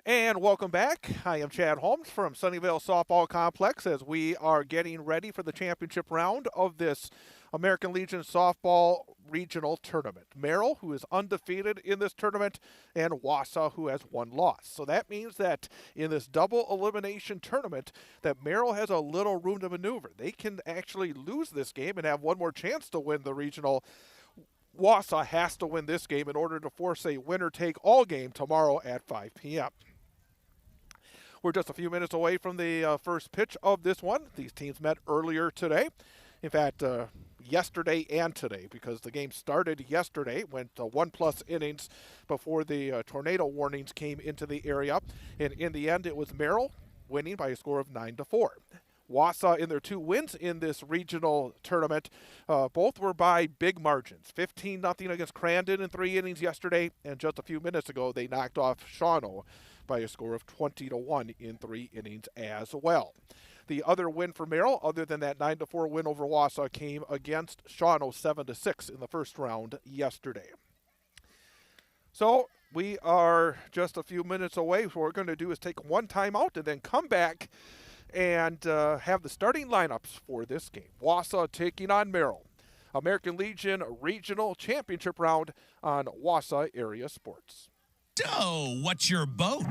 And welcome back. I am Chad Holmes from Sunnyvale Softball Complex as we are getting ready for the championship round of this American Legion Softball Regional Tournament. Merrill, who is undefeated in this tournament, and Wausau, who has one loss. So that means that in this double elimination tournament, that Merrill has a little room to maneuver. They can actually lose this game and have one more chance to win the regional. Wausau has to win this game in order to force a winner-take-all game tomorrow at 5 p.m. We're just a few minutes away from the first pitch of this one. These teams met earlier today. In fact, yesterday and today, because the game started yesterday, went 1+ innings before the tornado warnings came into the area. And in the end, it was Merrill winning by a score of 9-4. Wausau in their 2 wins in this regional tournament, both were by big margins. 15-0 against Crandon in 3 innings yesterday, and just a few minutes ago they knocked off Shawano by a score of 20-1 in 3 innings as well. The other win for Merrill, other than that 9-4 win over Wausau, came against Shawano 7-6 in the first round yesterday. So we are just a few minutes away. What we're going to do is take one timeout and then come back and have the starting lineups for this game. Wausau taking on Merrill. American Legion Regional Championship round on Wausau Area Sports. So, what's your boat?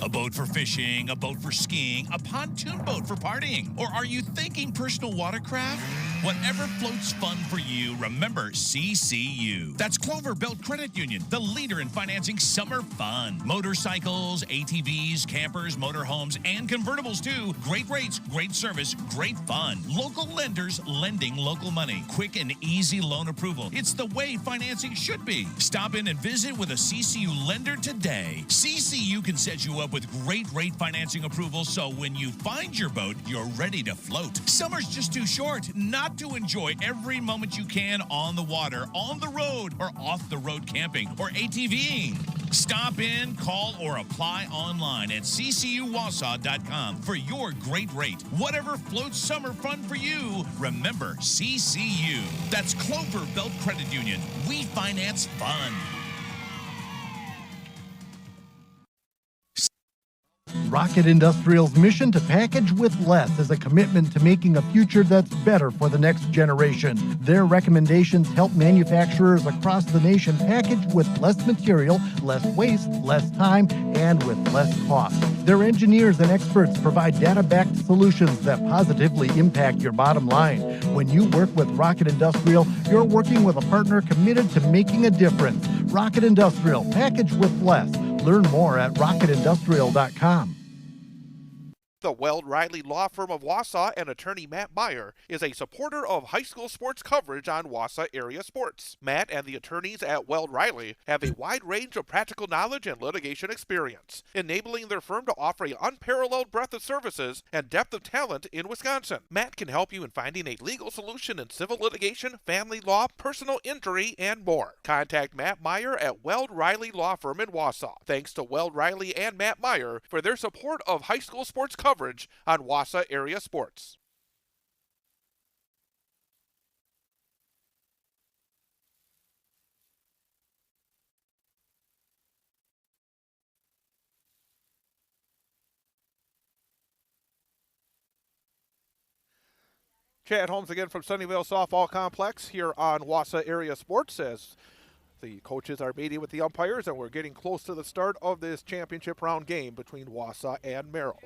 A boat for fishing, a boat for skiing, a pontoon boat for partying? Or are you thinking personal watercraft? Whatever floats fun for you, remember CCU. That's Clover Belt Credit Union, the leader in financing summer fun. Motorcycles, ATVs, campers, motorhomes, and convertibles too. Great rates, great service, great fun. Local lenders lending local money. Quick and easy loan approval. It's the way financing should be. Stop in and visit with a CCU lender today. CCU can set you up with great rate financing approval, so when you find your boat, you're ready to float. Summer's just too short not to enjoy every moment you can on the water, on the road, or off the road camping or ATVing. Stop in, call, or apply online at ccuwausau.com for your great rate. Whatever floats summer fun for you, remember CCU. That's Clover Belt Credit Union. We finance fun. Rocket Industrial's mission to package with less is a commitment to making a future that's better for the next generation. Their recommendations help manufacturers across the nation package with less material, less waste, less time, and with less cost. Their engineers and experts provide data-backed solutions that positively impact your bottom line. When you work with Rocket Industrial, you're working with a partner committed to making a difference. Rocket Industrial, package with less. Learn more at rocketindustrial.com. The Weld Riley Law Firm of Wausau and attorney Matt Meyer is a supporter of high school sports coverage on Wausau Area Sports. Matt and the attorneys at Weld Riley have a wide range of practical knowledge and litigation experience, enabling their firm to offer an unparalleled breadth of services and depth of talent in Wisconsin. Matt can help you in finding a legal solution in civil litigation, family law, personal injury, and more. Contact Matt Meyer at Weld Riley Law Firm in Wausau. Thanks to Weld Riley and Matt Meyer for their support of high school sports coverage on Wausau Area Sports. Chad Holmes again from Sunnyvale Softball Complex here on Wausau Area Sports as the coaches are meeting with the umpires, and we're getting close to the start of this championship round game between Wausau and Merrill.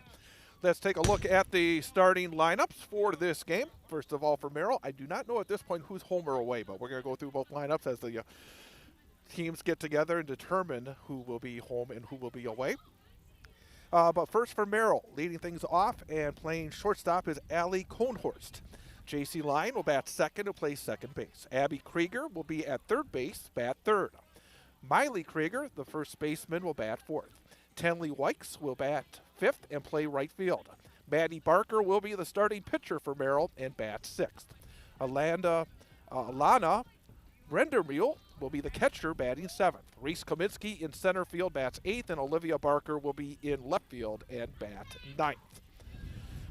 Let's take a look at the starting lineups for this game. First of all, for Merrill, I do not know at this point who's home or away, but we're going to go through both lineups as the teams get together and determine who will be home and who will be away. But first for Merrill, leading things off and playing shortstop is Allie Cohnhorst. J.C. Line will bat second and play second base. Abby Krieger will be at third base, bat third. Miley Krieger, the first baseman, will bat fourth. Tenley Wykes will bat fifth and play right field. Maddie Barker will be the starting pitcher for Merrill and bat sixth. Alana Brendermule will be the catcher, batting seventh. Reese Kaminsky in center field bats eighth, and Olivia Barker will be in left field and bat ninth.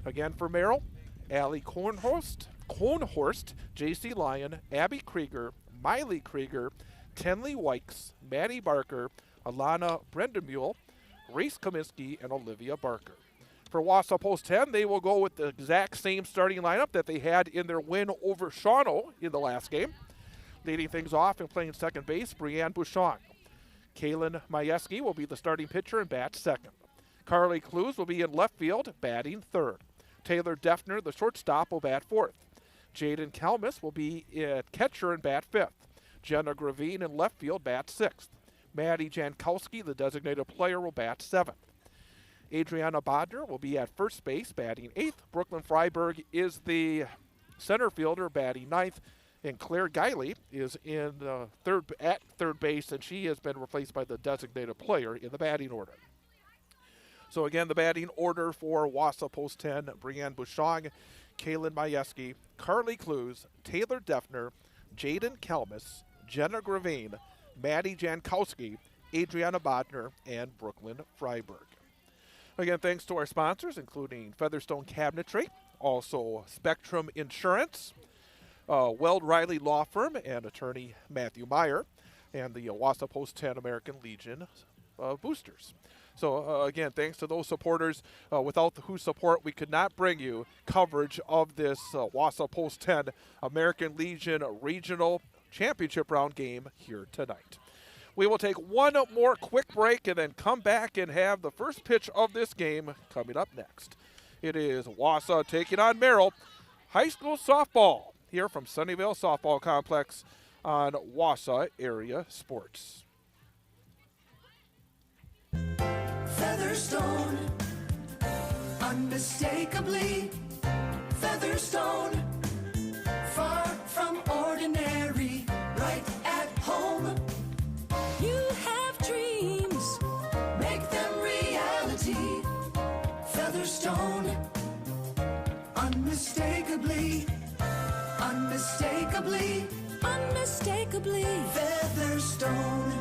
Again for Merrill, Allie Cohnhorst, J.C. Lyon, Abby Krieger, Miley Krieger, Tenley Wykes, Maddie Barker, Alana Brendermule, Reese Kaminsky and Olivia Barker. For Wausau Post 10, they will go with the exact same starting lineup that they had in their win over Shawano in the last game. Leading things off and playing second base, Brianne Bouchon. Kaylin Majewski will be the starting pitcher and bat second. Carly Clues will be in left field, batting third. Taylor Defner, the shortstop, will bat fourth. Jaden Kalmus will be at catcher and bat fifth. Jenna Gravine in left field, bat sixth. Maddie Jankowski, the designated player, will bat seventh. Adriana Bodner will be at first base, batting eighth. Brooklyn Freiberg is the center fielder, batting ninth. And Claire Guiley is in at third base, and she has been replaced by the designated player in the batting order. So again, the batting order for Wausau Post 10, Brianne Bouchon, Kaylin Majewski, Carly Clues, Taylor Defner, Jaden Kalmus, Jenna Gravine, Maddie Jankowski, Adriana Bodner, and Brooklyn Freiberg. Again, thanks to our sponsors, including Featherstone Cabinetry, also Spectrum Insurance, Weld Riley Law Firm, and attorney Matthew Meyer, and the Wausau Post 10 American Legion boosters. So again, thanks to those supporters. Without whose support, we could not bring you coverage of this Wausau Post 10 American Legion Regional Championship Round game here tonight. We will take one more quick break and then come back and have the first pitch of this game coming up next. It is Wausau taking on Merrill High School Softball here from Sunnyvale Softball Complex on Wausau Area Sports. Featherstone, unmistakably Featherstone, far from ordinary, right at home. You have dreams, make them reality. Featherstone, unmistakably, unmistakably, unmistakably Featherstone.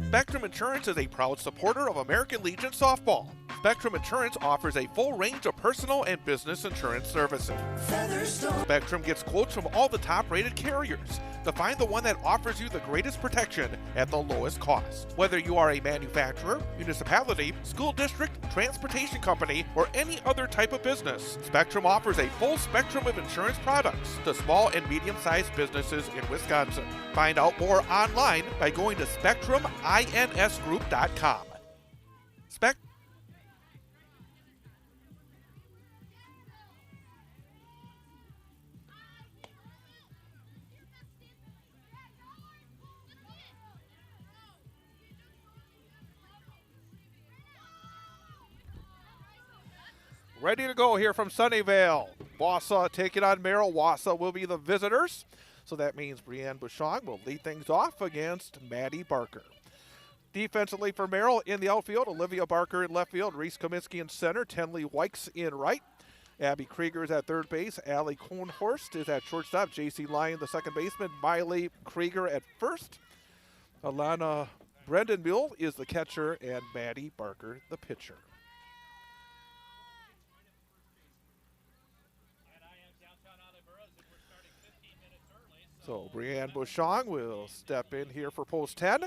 Spectrum Insurance is a proud supporter of American Legion Softball. Spectrum Insurance offers a full range of personal and business insurance services. Featherstone. Spectrum gets quotes from all the top-rated carriers to find the one that offers you the greatest protection at the lowest cost. Whether you are a manufacturer, municipality, school district, transportation company, or any other type of business, Spectrum offers a full spectrum of insurance products to small and medium-sized businesses in Wisconsin. Find out more online by going to spectruminsgroup.com. Ready to go here from Sunnyvale. Wausau taking on Merrill. Wausau will be the visitors. So that means Brianne Bouchon will lead things off against Maddie Barker. Defensively for Merrill in the outfield, Olivia Barker in left field, Reese Kaminsky in center, Tenley Wykes in right. Abby Krieger is at third base, Allie Kohnhorst is at shortstop, J.C. Lyon the second baseman, Miley Krieger at first. Alana Brendan Mule is the catcher, and Maddie Barker the pitcher. So Brianne Bouchon will step in here for Post 10.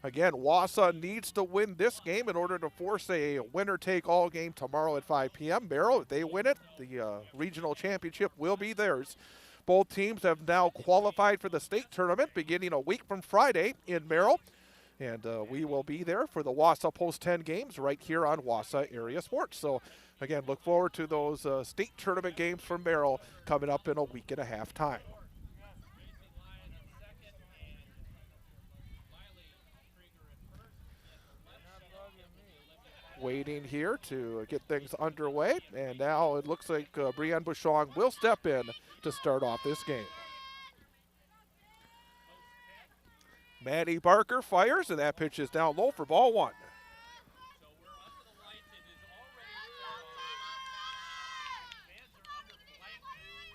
Again, Wausau needs to win this game in order to force a winner-take-all game tomorrow at 5 p.m. Merrill, if they win it, the regional championship will be theirs. Both teams have now qualified for the state tournament beginning a week from Friday in Merrill. And we will be there for the Wausau Post 10 games right here on Wausau Area Sports. So, again, look forward to those state tournament games from Merrill coming up in a week and a half time. Waiting here to get things underway. And now it looks like Brianne Bouchon will step in to start off this game. Maddie Barker fires, and that pitch is down low for ball one.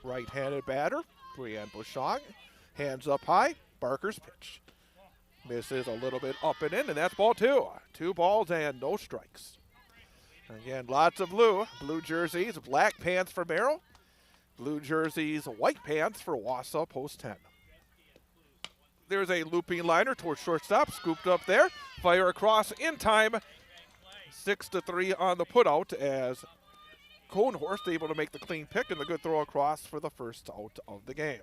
Right-handed batter, Brianne Bouchon. Hands up high, Barker's pitch. Misses a little bit up and in, and that's ball two. 2 balls and no strikes. Again, lots of blue jerseys, black pants for Merrill. Blue jerseys, white pants for Wausau, post 10. There's a looping liner towards shortstop, scooped up there. Fire across in time. 6-3 on the putout as Cohnhorst able to make the clean pick and the good throw across for the first out of the game.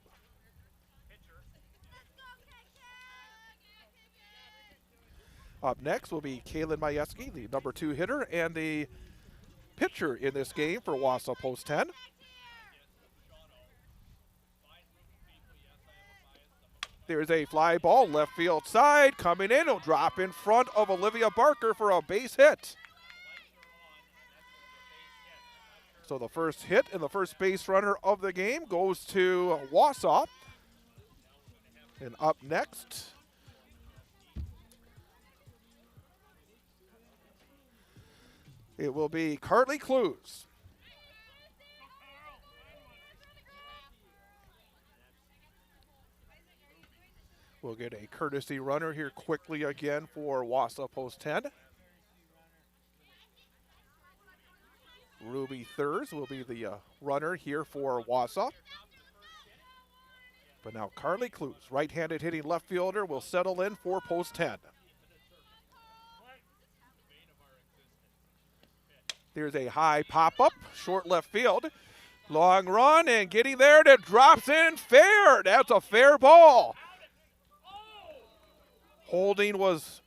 Up next will be Kaylin Majewski, the number 2 hitter and the pitcher in this game for Wausau, post 10. There's a fly ball left field side coming in. It'll drop in front of Olivia Barker for a base hit. So the first hit and the first base runner of the game goes to Wausau. And up next, it will be Carly Clues. We'll get a courtesy runner here quickly again for Wausau, post 10. Ruby Thurs will be the runner here for Wausau. But now Carly Clues, right-handed hitting left fielder, will settle in for post 10. There's a high pop-up, short left field. Long run, and getting there, and it drops in fair. That's a fair ball. Holding was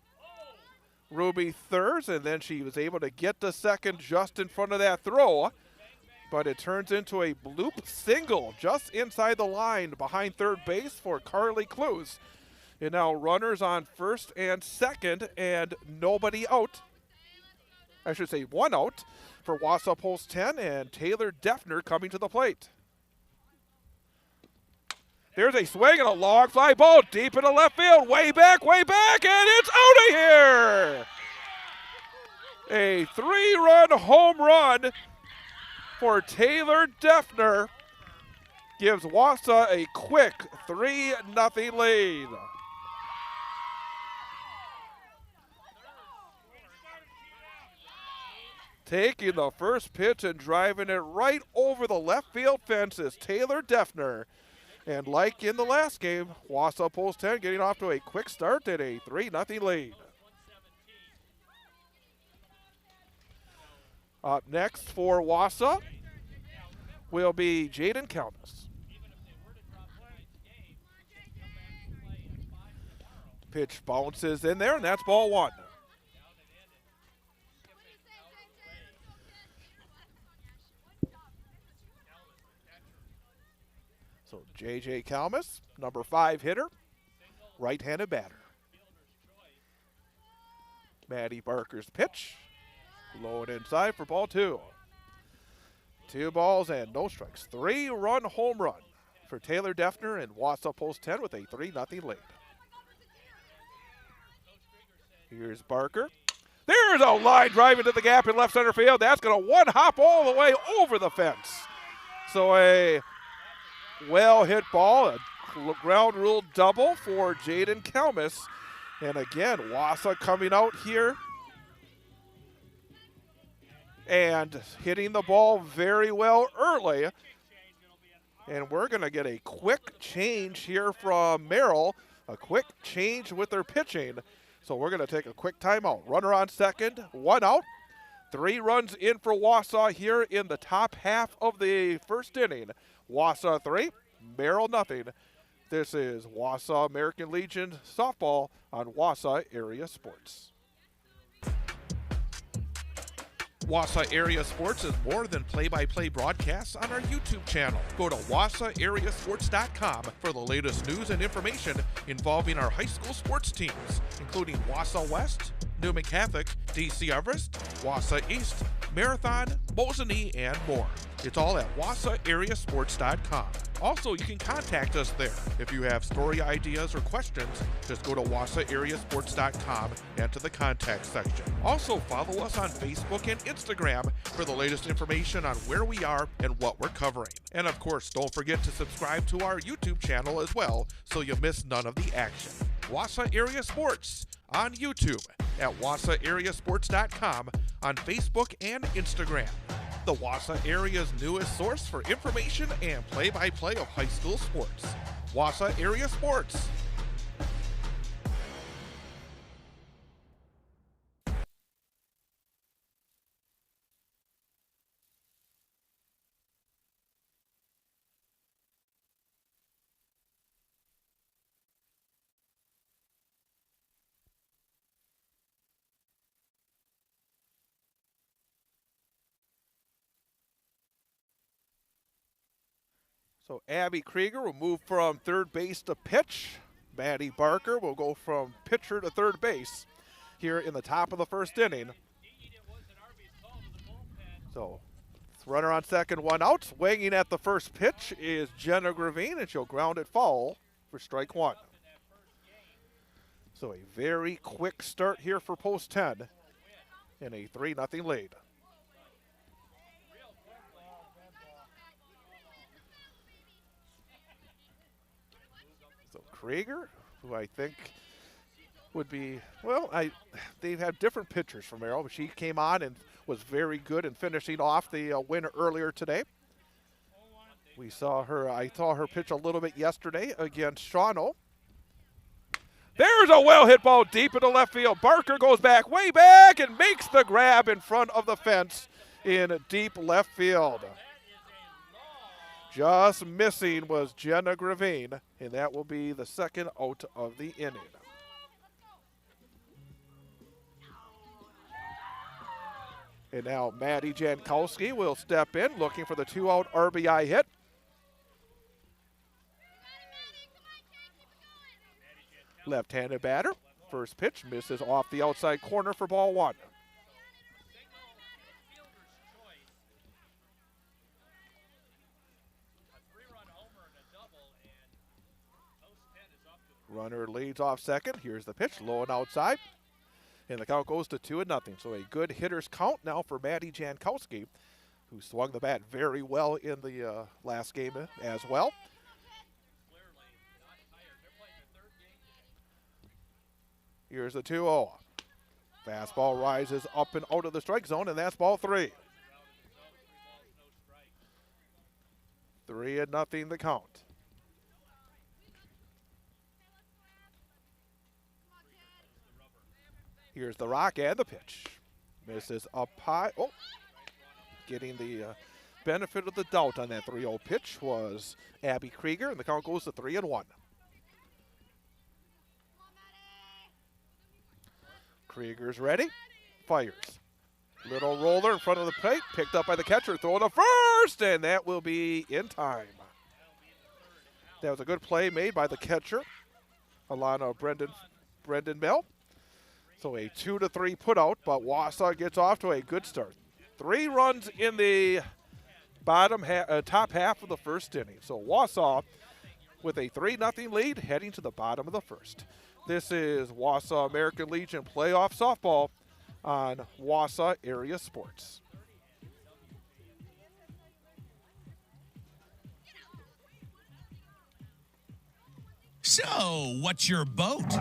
Ruby Thurs, and then she was able to get to second just in front of that throw. But it turns into a bloop single just inside the line behind third base for Carly Clues. And now runners on first and second, and nobody out. I should say one out for Wausau, post 10, and Taylor Defner coming to the plate. There's a swing and a long fly ball deep into left field, way back, and it's out of here! A 3-run home run for Taylor Defner gives Wausau a quick 3-0 lead. Taking the first pitch and driving it right over the left field fence is Taylor Defner. And like in the last game, Wausau post 10 getting off to a quick start at a 3-0 lead. Up next for Wausau will be Jaden Kalmus. Pitch bounces in there, and that's ball 1. So J.J. Kalmus, number 5 hitter, right-handed batter. Maddie Barker's pitch, low and inside for ball 2. 2 balls and no strikes. 3-run home run for Taylor Defner and Wausau post 10 with a 3-0 lead. Here's Barker. There's a line drive into the gap in left center field. That's going to one-hop all the way over the fence. So a well-hit ball, a ground rule double for Jaden Kalmus. And again, Wausau coming out here and hitting the ball very well early. And we're going to get a quick change here from Merrill, a quick change with their pitching. So we're going to take a quick timeout. Runner on second, 1 out. 3 runs in for Wausau here in the top half of the first inning. Wausau 3, Merrill nothing. This is Wausau American Legion softball on Wausau Area Sports. Wausau Area Sports is more than play-by-play broadcasts on our YouTube channel. Go to wausauareasports.com for the latest news and information involving our high school sports teams, including Wausau West, Newman Catholic, DC Everest, Wausau East, Marathon, Mosinee, and more. It's all at wausauareasports.com. Also, you can contact us there. If you have story ideas or questions, just go to wausauareasports.com and to the contact section. Also, follow us on Facebook and Instagram for the latest information on where we are and what we're covering. And of course, don't forget to subscribe to our YouTube channel as well so you miss none of the action. Wausau Area Sports on YouTube, at wausauareasports.com, on Facebook and Instagram. the Wausau area's newest source for information and play-by-play of high school sports. Wausau Area Sports. So Abby Krieger will move from third base to pitch. Maddie Barker will go from pitcher to third base here in the top of the first inning. So runner on second, one out. Swinging at the first pitch is Jenna Gravine, and she'll ground it foul for strike one. So a very quick start here for post 10 in a 3-0 lead. So Krieger, who I think would be, well, they've had different pitchers from Merrill, but she came on and was very good in finishing off the win earlier today. I saw her pitch a little bit yesterday against Shawano. There's a well-hit ball deep into left field. Barker goes back, way back, and makes the grab in front of the fence in deep left field. Just missing was Jenna Gravine, and that will be the second out of the inning. And now Maddie Jankowski will step in, looking for the 2-out RBI hit. Left-handed batter. First pitch misses off the outside corner for ball one. Runner leads off second. Here's the pitch, low and outside. And the count goes to 2-0. So a good hitter's count now for Maddie Jankowski, who swung the bat very well in the last game as well. Here's the 2-0. Fastball rises up and out of the strike zone, and that's ball three. 3-0 the count. Here's the rock and the pitch. Misses up high. Oh, getting the benefit of the doubt on that 3-0 pitch was Abby Krieger, and the count goes to 3-1. Krieger's ready, fires. Little roller in front of the plate, picked up by the catcher, throwing to first, and that will be in time. That was a good play made by the catcher, Alana Brendan Bell. So a 2-3 put out, but Wausau gets off to a good start. 3 runs in the top half of the first inning. So Wausau with a 3-0 lead heading to the bottom of the first. This is Wausau American Legion playoff softball on Wausau Area Sports. So, what's your boat?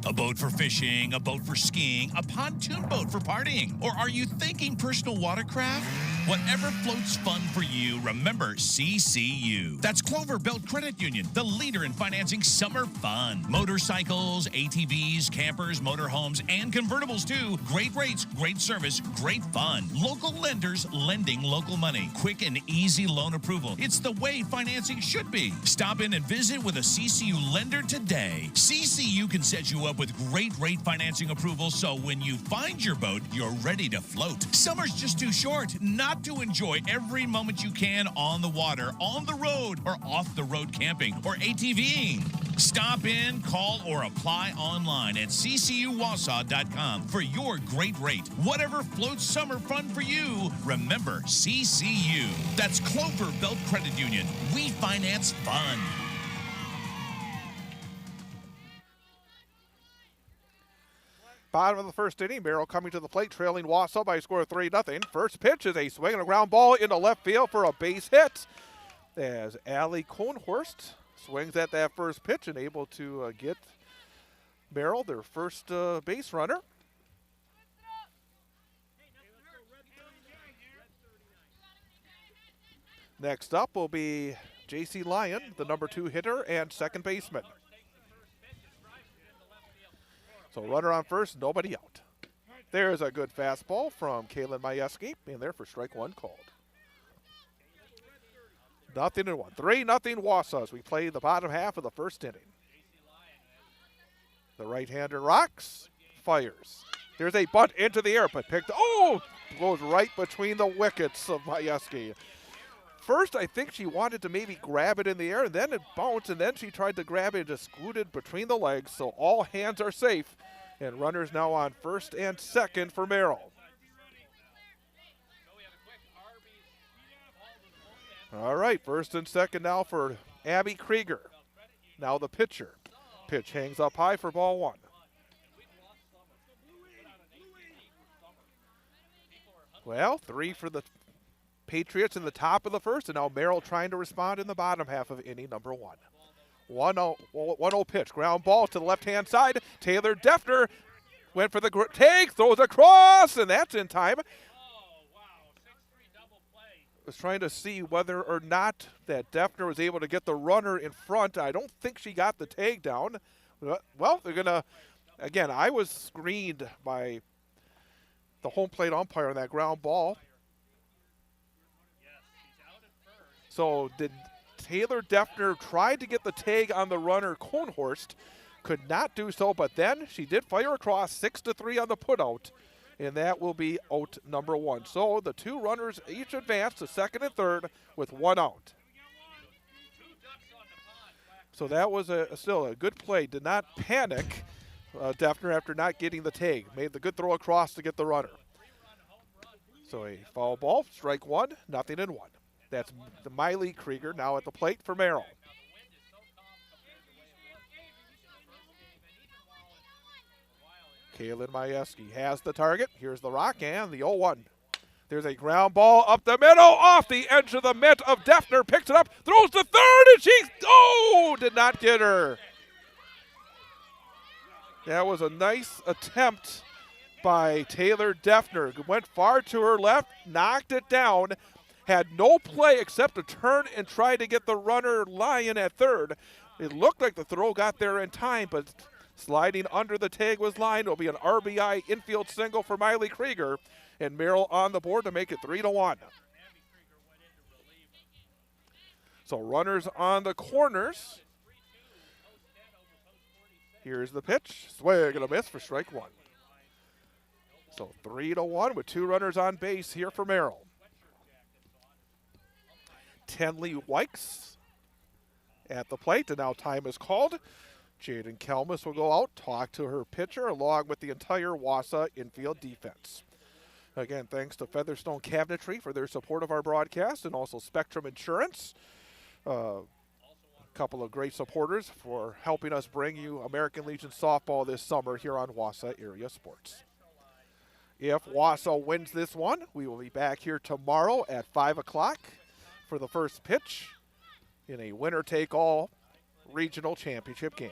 A boat for fishing, a boat for skiing, a pontoon boat for partying? Or are you thinking personal watercraft? Whatever floats fun for you, remember CCU. That's Clover Belt Credit Union, the leader in financing summer fun. Motorcycles, ATVs, campers, motorhomes, and convertibles too. Great rates, great service, great fun. Local lenders lending local money. Quick and easy loan approval. It's the way financing should be. Stop in and visit with a CCU lender today. CCU can set you up with great rate financing approval, so when you find your boat, you're ready to float. Summer's just too short not to enjoy every moment you can on the water, on the road, or off the road camping or ATVing. Stop in, call, or apply online at ccuwausau.com for your great rate. Whatever floats summer fun for you, remember CCU. That's Clover Belt Credit Union. We finance fun. Bottom of the first inning, Merrill coming to the plate, trailing Wausau by a score of 3-0. First pitch is a swing and a ground ball into left field for a base hit, as Allie Kohnhorst swings at that first pitch and able to get Merrill their first base runner. Next up will be J.C. Lyon, the number 2 hitter and second baseman. So runner on first, nobody out. There's a good fastball from Kaylin Majewski, and there for strike 1 called. 0-1. 3-0 Wausau as we play the bottom half of the first inning. The right-hander rocks, fires. There's a bunt into the air, but goes right between the wickets of Majewski. First, I think she wanted to maybe grab it in the air, and then it bounced, and then she tried to grab it and just scooted between the legs, so all hands are safe, and runners now on first and second for Merrill. All right, first and second now for Abby Krieger. Now the pitcher. Pitch hangs up high for ball 1. Well, 3 for the Patriots in the top of the first, and now Merrill trying to respond in the bottom half of inning number 1. 1-0 pitch, ground ball to the left-hand side. Taylor Defner went for the take, throws across, and that's in time. Was trying to see whether or not that Defner was able to get the runner in front. I don't think she got the tag down. Well, they're going to, again, I was screened by the home plate umpire on that ground ball. So did Taylor Defner try to get the tag on the runner Kornhorst, could not do so, but then she did fire across 6-3 on the putout, and that will be out number 1. So the 2 runners each advance to second and third with 1 out. So that was still a good play. Did not panic Defner after not getting the tag. Made the good throw across to get the runner. So a foul ball, strike 1, 0-1. That's the Miley Krieger now at the plate for Merrill. Kaylin Majewski has the target. Here's the rock and the 0-1. There's a ground ball up the middle, off the edge of the mitt of Defner. Picks it up, throws to third, and she, did not get her. That was a nice attempt by Taylor Defner. Went far to her left, knocked it down, had no play except to turn and try to get the runner Lyon at third. It looked like the throw got there in time, but sliding under the tag was Lyon. It'll be an RBI infield single for Miley Krieger, and Merrill on the board to make it 3-1. So runners on the corners. Here's the pitch. Swing and a miss for strike 1. So 3-1 with 2 runners on base here for Merrill. Tenley Wykes at the plate, and now time is called. Jaden Kelmus will go out, talk to her pitcher, along with the entire Wausau infield defense. Again, thanks to Featherstone Cabinetry for their support of our broadcast, and also Spectrum Insurance. A couple of great supporters for helping us bring you American Legion softball this summer here on Wausau Area Sports. If Wausau wins this one, we will be back here tomorrow at 5 o'clock for the first pitch in a winner-take-all regional championship game.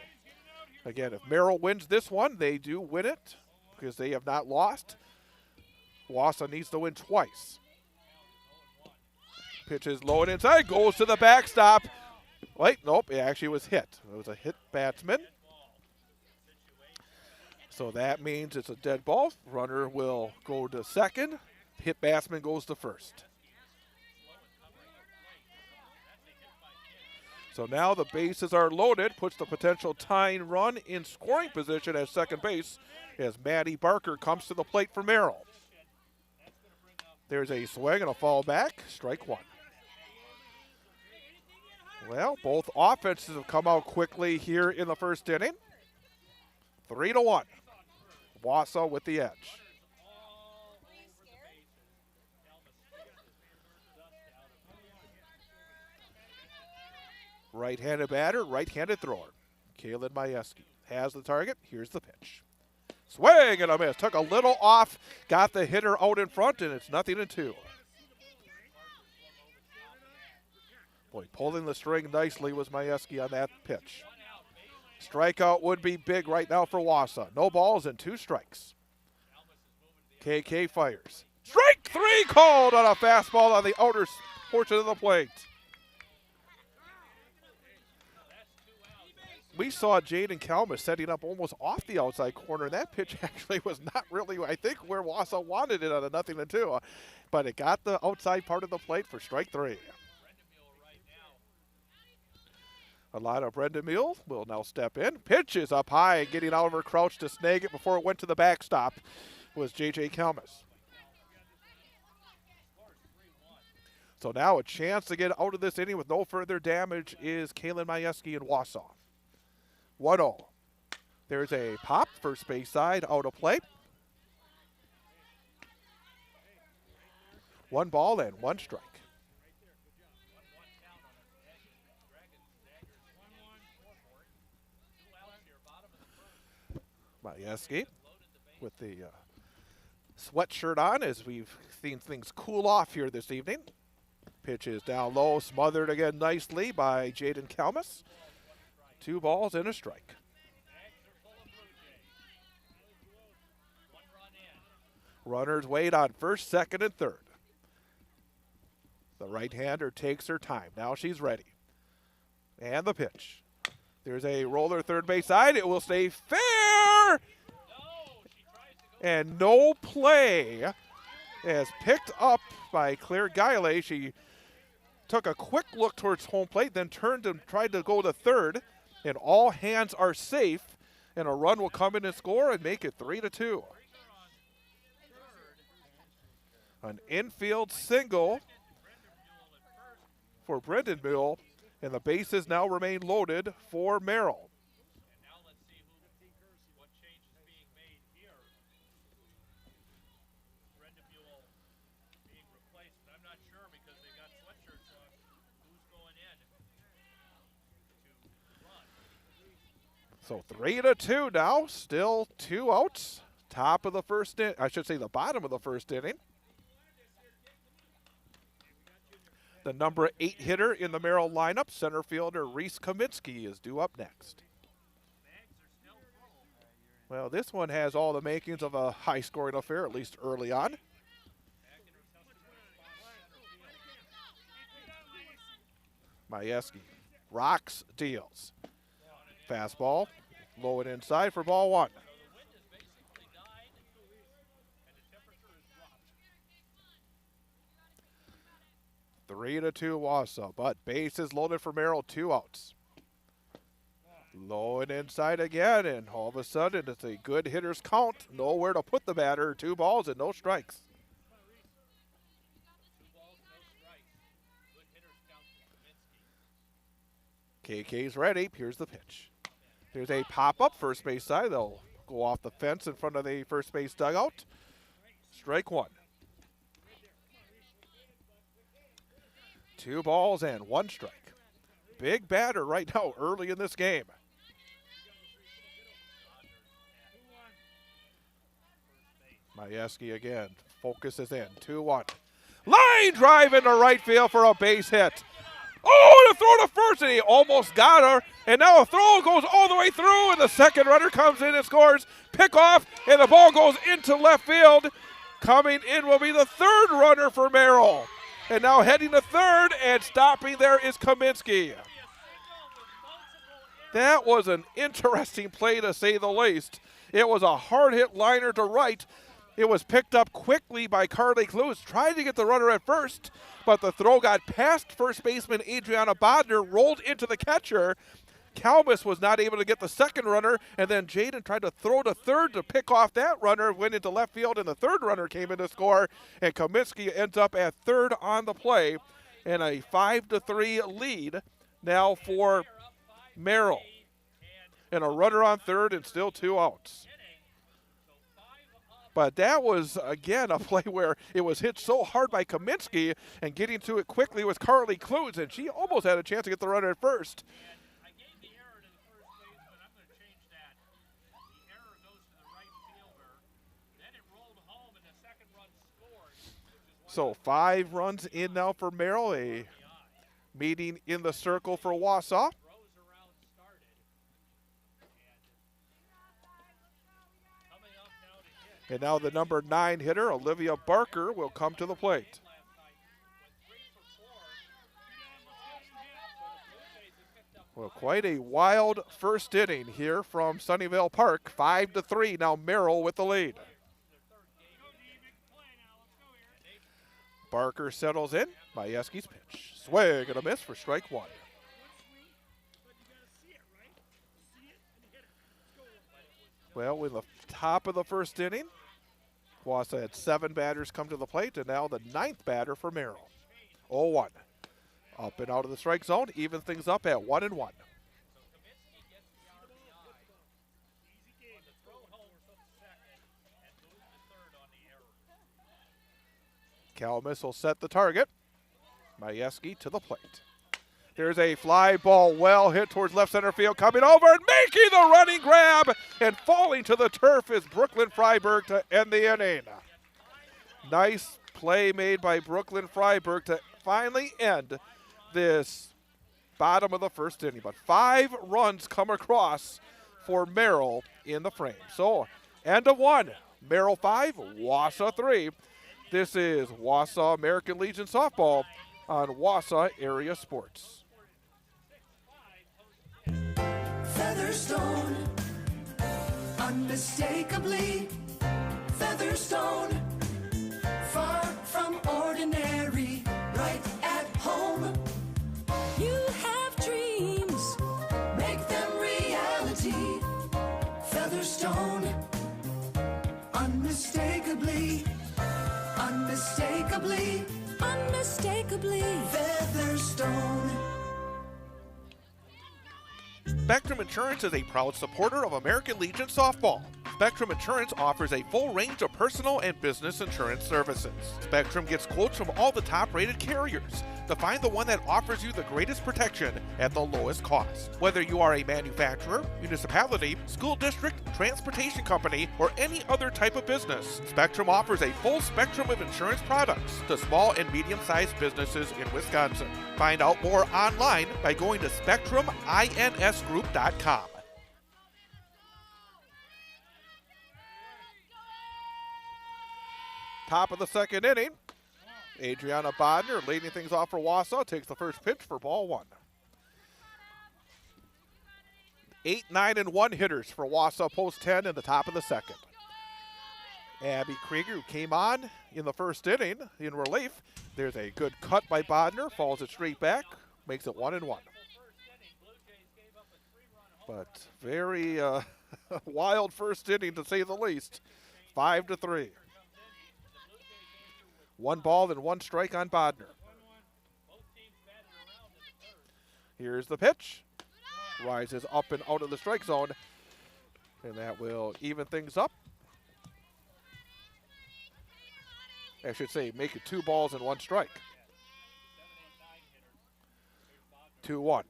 Again, if Merrill wins this one, they do win it because they have not lost. Wausau needs to win twice. Pitch is low and inside, goes to the backstop. Wait, nope, it actually was hit. It was a hit batsman. So that means it's a dead ball. Runner will go to second. Hit batsman goes to first. So now the bases are loaded, puts the potential tying run in scoring position at second base as Maddie Barker comes to the plate for Merrill. There's a swing and a fall back, strike 1. Well, both offenses have come out quickly here in the first inning. 3-1. Wausau with the edge. Right-handed batter, right-handed thrower. Kaylin Majewski has the target. Here's the pitch. Swing and a miss. Took a little off, got the hitter out in front, and it's 0-2. Boy, pulling the string nicely was Majewski on that pitch. Strikeout would be big right now for Wausau. No balls and 2 strikes. KK fires. Strike 3 called on a fastball on the outer portion of the plate. We saw Jaden Kalmus setting up almost off the outside corner. That pitch actually was not really, I think, where Wausau wanted it on a 0-2. But it got the outside part of the plate for strike 3. A lot of Brenda Mule will now step in. Pitch is up high and getting Oliver Crouch to snag it before it went to the backstop was J.J. Kalmus. So now a chance to get out of this inning with no further damage is Kaylin Majewski in Wausau. 1-0. There's a pop, first base side, out of play. 1 ball and 1 strike. Majewski with the sweatshirt on as we've seen things cool off here this evening. Pitch is down low, smothered again nicely by Jaden Kalmus. 2 balls and a strike. Runners wait on first, second, and third. The right-hander takes her time. Now she's ready. And the pitch. There's a roller third base side. It will stay fair. And no play as picked up by Claire Guile. She took a quick look towards home plate, then turned and tried to go to third. And all hands are safe. And a run will come in and score and make it 3-2. An infield single for Brendan Mill, and the bases now remain loaded for Merrill. So 3-2 now, still 2 outs. Top of the first inning, I should say the bottom of the first inning. The number 8 hitter in the Merrill lineup, center fielder Reese Kaminsky, is due up next. Well, this one has all the makings of a high-scoring affair, at least early on. Majewski rocks, deals. Fastball, low and inside for ball 1. Three to 2 Wausau, but bases loaded for Merrill, 2 outs. Low and inside again, and all of a sudden it's a good hitter's count. Nowhere to put the batter, 2 balls and no strikes. KK's ready, here's the pitch. There's a pop-up, first base side. They'll go off the fence in front of the first base dugout. Strike 1. 2 balls and 1 strike. Big batter right now early in this game. Majewski again, focuses in, 2-1. Line drive into right field for a base hit. Oh, and a throw to first, and he almost got her. And now a throw goes all the way through, and the second runner comes in and scores. Pick off, and the ball goes into left field. Coming in will be the third runner for Merrill. And now heading to third, and stopping there is Kaminsky. That was an interesting play, to say the least. It was a hard-hit liner to right. It was picked up quickly by Carly Clues, trying to get the runner at first, but the throw got past first baseman Adriana Bodner, rolled into the catcher. Kalmus was not able to get the second runner, and then Jaden tried to throw to third to pick off that runner, went into left field, and the third runner came in to score, and Kaminsky ends up at third on the play, and a 5-3 lead now for Merrill. And a runner on third and still 2 outs. But that was, again, a play where it was hit so hard by Kaminsky, and getting to it quickly was Carly Clues, and she almost had a chance to get the runner at first. So 5 runs in now for Merrill, a meeting in the circle for Wausau. And now the number 9 hitter, Olivia Barker, will come to the plate. Well, quite a wild first inning here from Sunnyvale Park. 5-3. Now Merrill with the lead. Barker settles in. Majewski's pitch. Swing and a miss for strike one. Well, in the top of the first inning, Wausau had 7 batters come to the plate, and now the 9th batter for Merrill. 0-1. Up and out of the strike zone, even things up at 1-1. Kalmus will set the target. Majewski to the plate. There's a fly ball well hit towards left center field, coming over and making the running grab, and falling to the turf is Brooklyn Freiberg to end the inning. Nice play made by Brooklyn Freiberg to finally end this bottom of the first inning. But 5 runs come across for Merrill in the frame. So, end of 1. Merrill 5, Wausau 3. This is Wausau American Legion Softball on Wausau Area Sports. Featherstone, unmistakably Featherstone, far from ordinary, right at home. You have dreams, make them reality. Featherstone, unmistakably, unmistakably, unmistakably Featherstone. Spectrum Insurance is a proud supporter of American Legion Softball. Spectrum Insurance offers a full range of personal and business insurance services. Spectrum gets quotes from all the top-rated carriers to find the one that offers you the greatest protection at the lowest cost. Whether you are a manufacturer, municipality, school district, transportation company, or any other type of business, Spectrum offers a full spectrum of insurance products to small and medium-sized businesses in Wisconsin. Find out more online by going to spectruminsgroup.com. Top of the second inning. Adriana Bodner leading things off for Wausau, takes the first pitch for ball 1. 8, 9, and 1 hitters for Wausau post 10 in the top of the second. Abby Krieger, who came on in the first inning in relief. There's a good cut by Bodner, falls it straight back, makes it 1-1. But very wild first inning to say the least. 5-3. 1 ball and 1 strike on Bodner. Here's the pitch. Rises up and out of the strike zone, and that will even things up. I should say make it 2 balls and 1 strike. 2-1.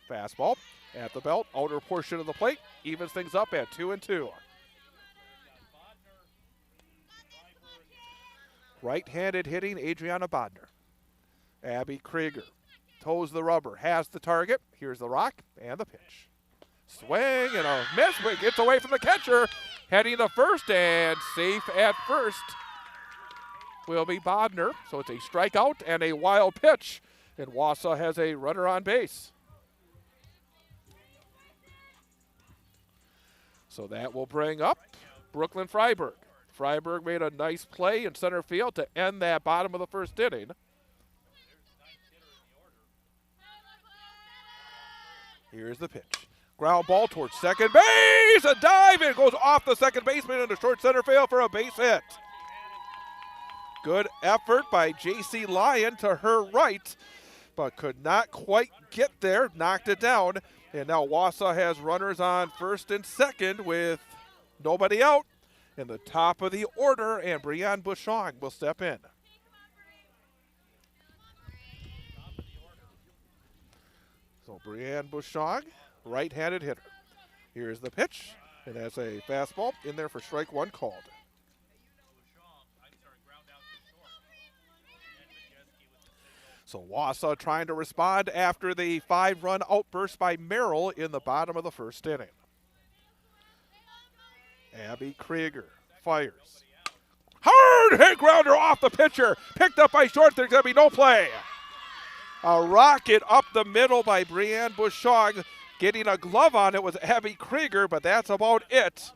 Fastball at the belt, outer portion of the plate, evens things up at 2-2. Right-handed hitting Adriana Bodner. Abby Krieger toes the rubber, has the target. Here's the rock and the pitch. Swing and a miss, but gets away from the catcher. Heading to first and safe at first will be Bodner. So it's a strikeout and a wild pitch, and Wausau has a runner on base. So that will bring up Brooklyn Freiberg. Freiberg made a nice play in center field to end that bottom of the first inning. Here's the pitch. Ground ball towards second base. A dive, and it goes off the second baseman into short center field for a base hit. Good effort by J.C. Lyon to her right, but could not quite get there. Knocked it down. And now Wausau has runners on first and second with nobody out. In the top of the order, and Brianne Bushong will step in. So Brianne Bushong, right-handed hitter. Here's the pitch, and that's a fastball in there for strike 1 called. So Wausau trying to respond after the 5-run outburst by Merrill in the bottom of the first inning. Abby Krieger fires. Hard hit grounder off the pitcher. Picked up by short. There's going to be no play. A rocket up the middle by Brianne Bouchon. Getting a glove on it was Abby Krieger, but that's about it.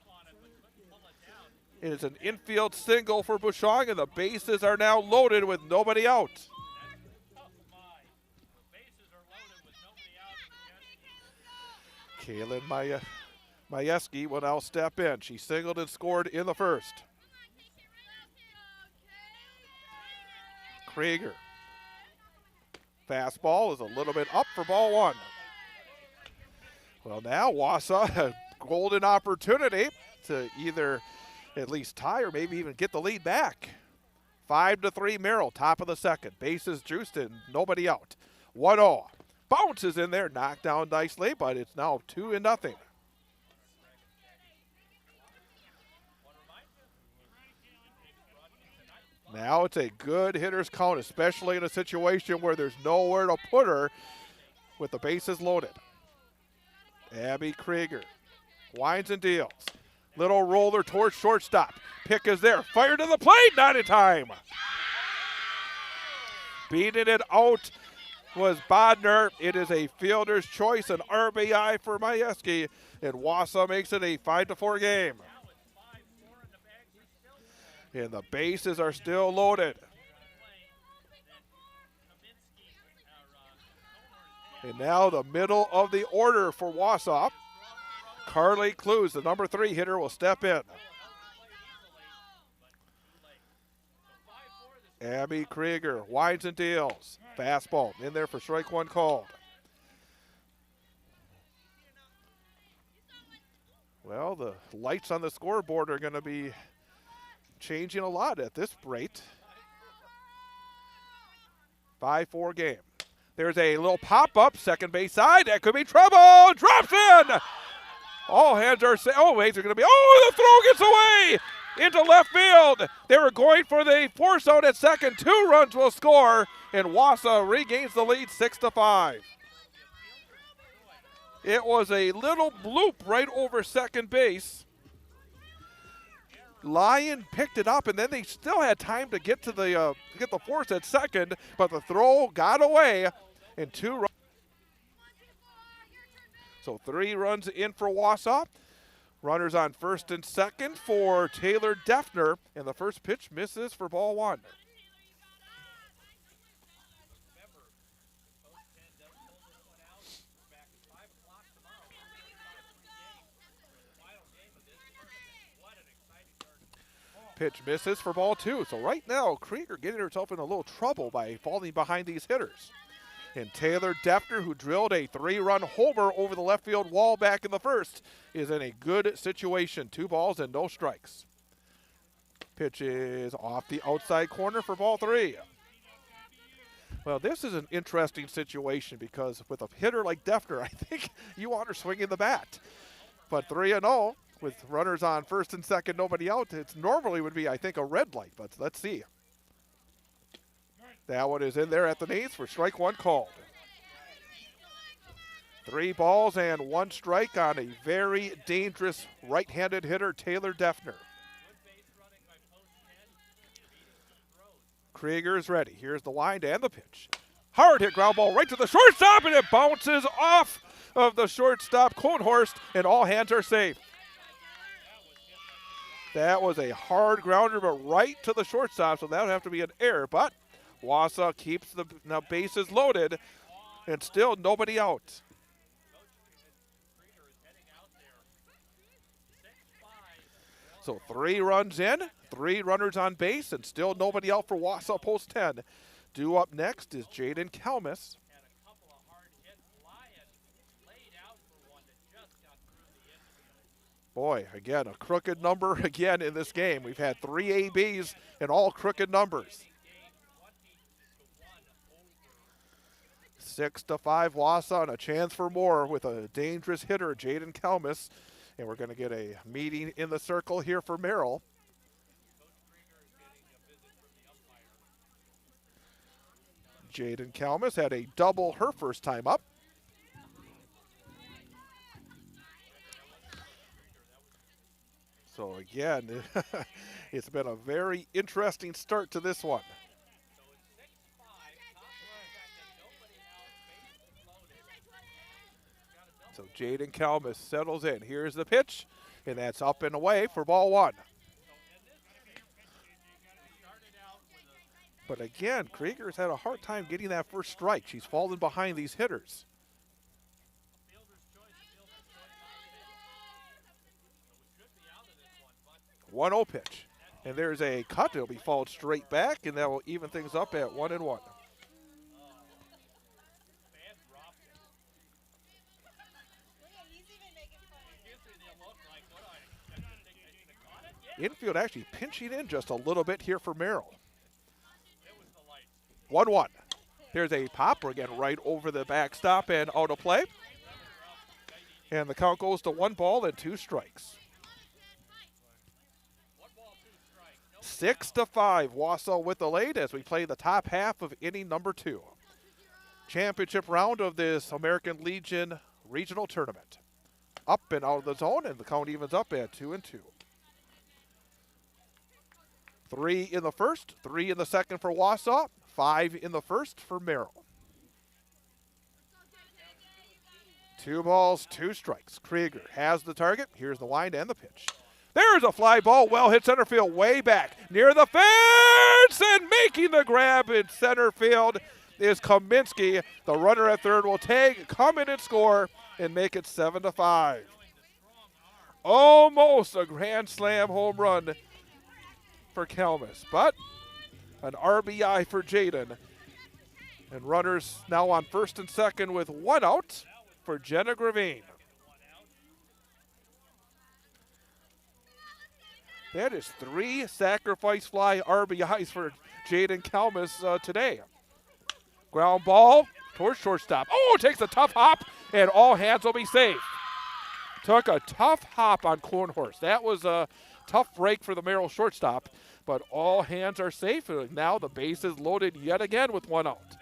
It is an infield single for Bouchon, and the bases are now loaded with nobody out. Kaylin Majewski will now step in. She singled and scored in the first. Krieger. Fastball is a little bit up for ball one. Well, now Wausau, a golden opportunity to either at least tie or maybe even get the lead back. 5-3 Merrill, top of the second. Bases juiced and nobody out. 1-0. Bounces in there, knocked down nicely, but it's now 2-0. Now it's a good hitter's count, especially in a situation where there's nowhere to put her with the bases loaded. Abby Krieger winds and deals. Little roller towards shortstop. Pick is there. Fire to the plate, not in time. Beating it out was Bodner. It is a fielder's choice, an RBI for Majewski, and Wausau makes it a 5-4 game. And the bases are still loaded. And now the middle of the order for Wausau. Carly Clues, the number 3 hitter, will step in. Abby Krieger winds and deals. Fastball in there for strike one called. Well, the lights on the scoreboard are going to be changing a lot at this rate. 5-4 game. There's a little pop-up, second base side. That could be trouble. Drops in. All hands are saying, oh, wait, they're going to be, oh, the throw gets away into left field. They were going for the force out at second. 2 runs will score, and Wausau regains the lead 6-5. It was a little bloop right over second base. Lyon picked it up, and then they still had time to get to the force at second, but the throw got away, and 2 runs. So 3 runs in for Wausau. Runners on first and second for Taylor Defner, and the first pitch misses for ball one. Pitch misses for ball 2. So right now, Krieger getting herself in a little trouble by falling behind these hitters. And Taylor Defner, who drilled a 3-run homer over the left field wall back in the first, is in a good situation. 2 balls and no strikes. Pitch is off the outside corner for ball 3. Well, this is an interesting situation because with a hitter like Defner, I think you want her swinging the bat. But 3-0 with runners on first and second, nobody out, it normally would be, I think, a red light, but let's see. That one is in there at the knees for strike one called. 3 balls and 1 strike on a very dangerous right-handed hitter, Taylor Defner. Krieger is ready. Here's the wind and the pitch. Hard hit ground ball right to the shortstop, and it bounces off of the shortstop, Cohnhorst, and all hands are safe. That was a hard grounder, but right to the shortstop, so that would have to be an error, but Wausau keeps the bases loaded, and still nobody out. So 3 runs in, 3 runners on base, and still nobody out for Wausau post 10. Due up next is Jaden Kalmus. Boy, again, a crooked number again in this game. We've had 3 ABs and all crooked numbers. 6-5 Wausau, and a chance for more with a dangerous hitter, Jaden Kalmus. And we're going to get a meeting in the circle here for Merrill. Jaden Kalmus had a double her first time up. So again, it's been a very interesting start to this one. So Jaden Kalmus settles in. Here's the pitch, and that's up and away for ball one. But again, Krieger's had a hard time getting that first strike. She's fallen behind these hitters. 1-0 pitch. And there's a cut. It'll be fouled straight back, and that will even things up at 1-1. Infield actually pinching in just a little bit here for Merrill. 1-1. There's a popper again right over the backstop and out of play. And the count goes to 1-2 strikes. 6-5, Wausau with the lead as we play the top half of inning number 2. Championship round of this American Legion regional tournament. Up and out of the zone, and the count evens up at 2-2. 3 in the first, 3 in the second for Wausau, 5 in the first for Merrill. 2 balls, 2 strikes. Krieger has the target. Here's the wind and the pitch. There's a fly ball, well hit center field, way back near the fence, and making the grab in center field is Kaminsky. The runner at third will tag, come in and score, and make it 7-5. Almost a grand slam home run for Kalmus, but an RBI for Jaden. And runners now on first and second with 1 out for Jenna Gravine. That is 3 sacrifice fly RBIs for Jaden Kalmus today. Ground ball towards shortstop. Oh, takes a tough hop, and all hands will be safe. Took a tough hop on Cornhorse. That was a tough break for the Merrill shortstop, but all hands are safe. Now the base is loaded yet again with 1 out.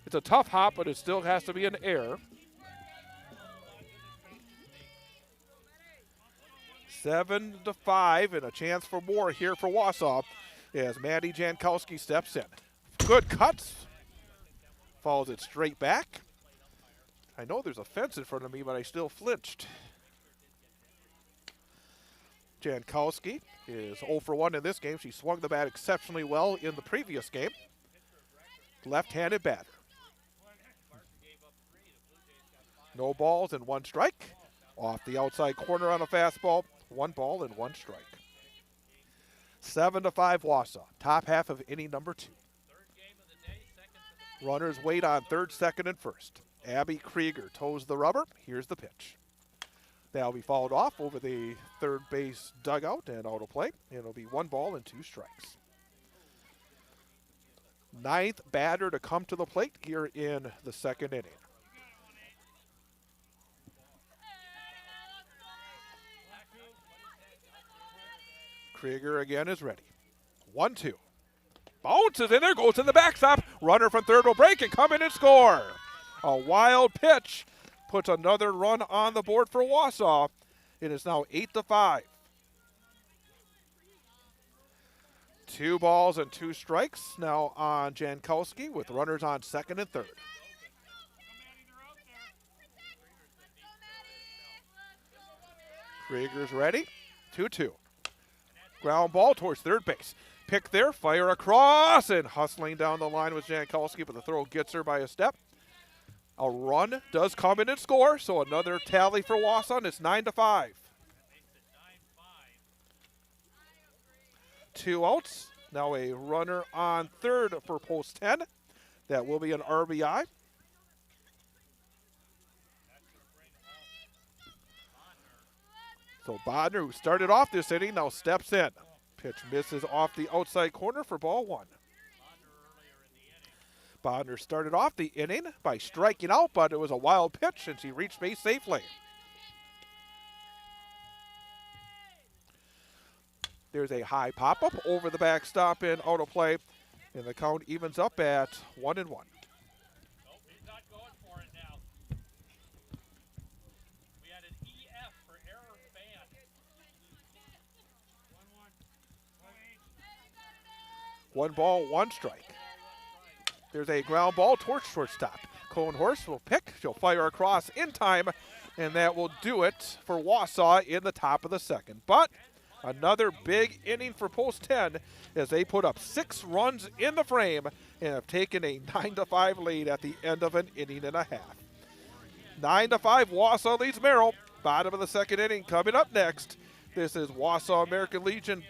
It's a tough hop, but it still has to be an error. 7-5, and a chance for more here for Wausau as Maddie Jankowski steps in. Good cuts. Follows it straight back. I know there's a fence in front of me, but I still flinched. Jankowski is 0 for 1 in this game. She swung the bat exceptionally well in the previous game. Left-handed batter. No balls and 1 strike. Off the outside corner on a fastball. 1 ball and 1 strike. 7-5 Wausau. Top half of inning number 2. Runners wait on third, second, and first. Abby Krieger toes the rubber. Here's the pitch. That'll be fouled off over the third base dugout and out of play. It'll be 1 ball and 2 strikes. 9th batter to come to the plate here in the second inning. Krieger again is ready. 1-2. Bounces in there, goes to the backstop. Runner from third will break and come in and score. A wild pitch puts another run on the board for Wausau. It is now 8-5. 2 balls and 2 strikes now on Jankowski with runners on second and third. Krieger's ready. 2-2. Ground ball towards third base. Pick there, fire across, and hustling down the line with Jankowski, but the throw gets her by a step. A run does come in and score, so another tally for Wausau. It's 9-5. 2 outs. Now a runner on third for post 10. That will be an RBI. So Bodner, who started off this inning, now steps in. Pitch misses off the outside corner for ball 1. Bodner started off the inning by striking out, but it was a wild pitch, and she reached base safely. There's a high pop-up over the backstop and out of play, and the count evens up at 1-1. One ball, 1 strike. There's a ground ball towards shortstop. Cohenhorst will pick. She'll fire across in time, and that will do it for Wausau in the top of the second. But another big inning for Post 10 as they put up 6 runs in the frame and have taken a 9-5 lead at the end of an inning and a half. 9-5, Wausau leads Merrill. Bottom of the second inning coming up next. This is Wausau American Legion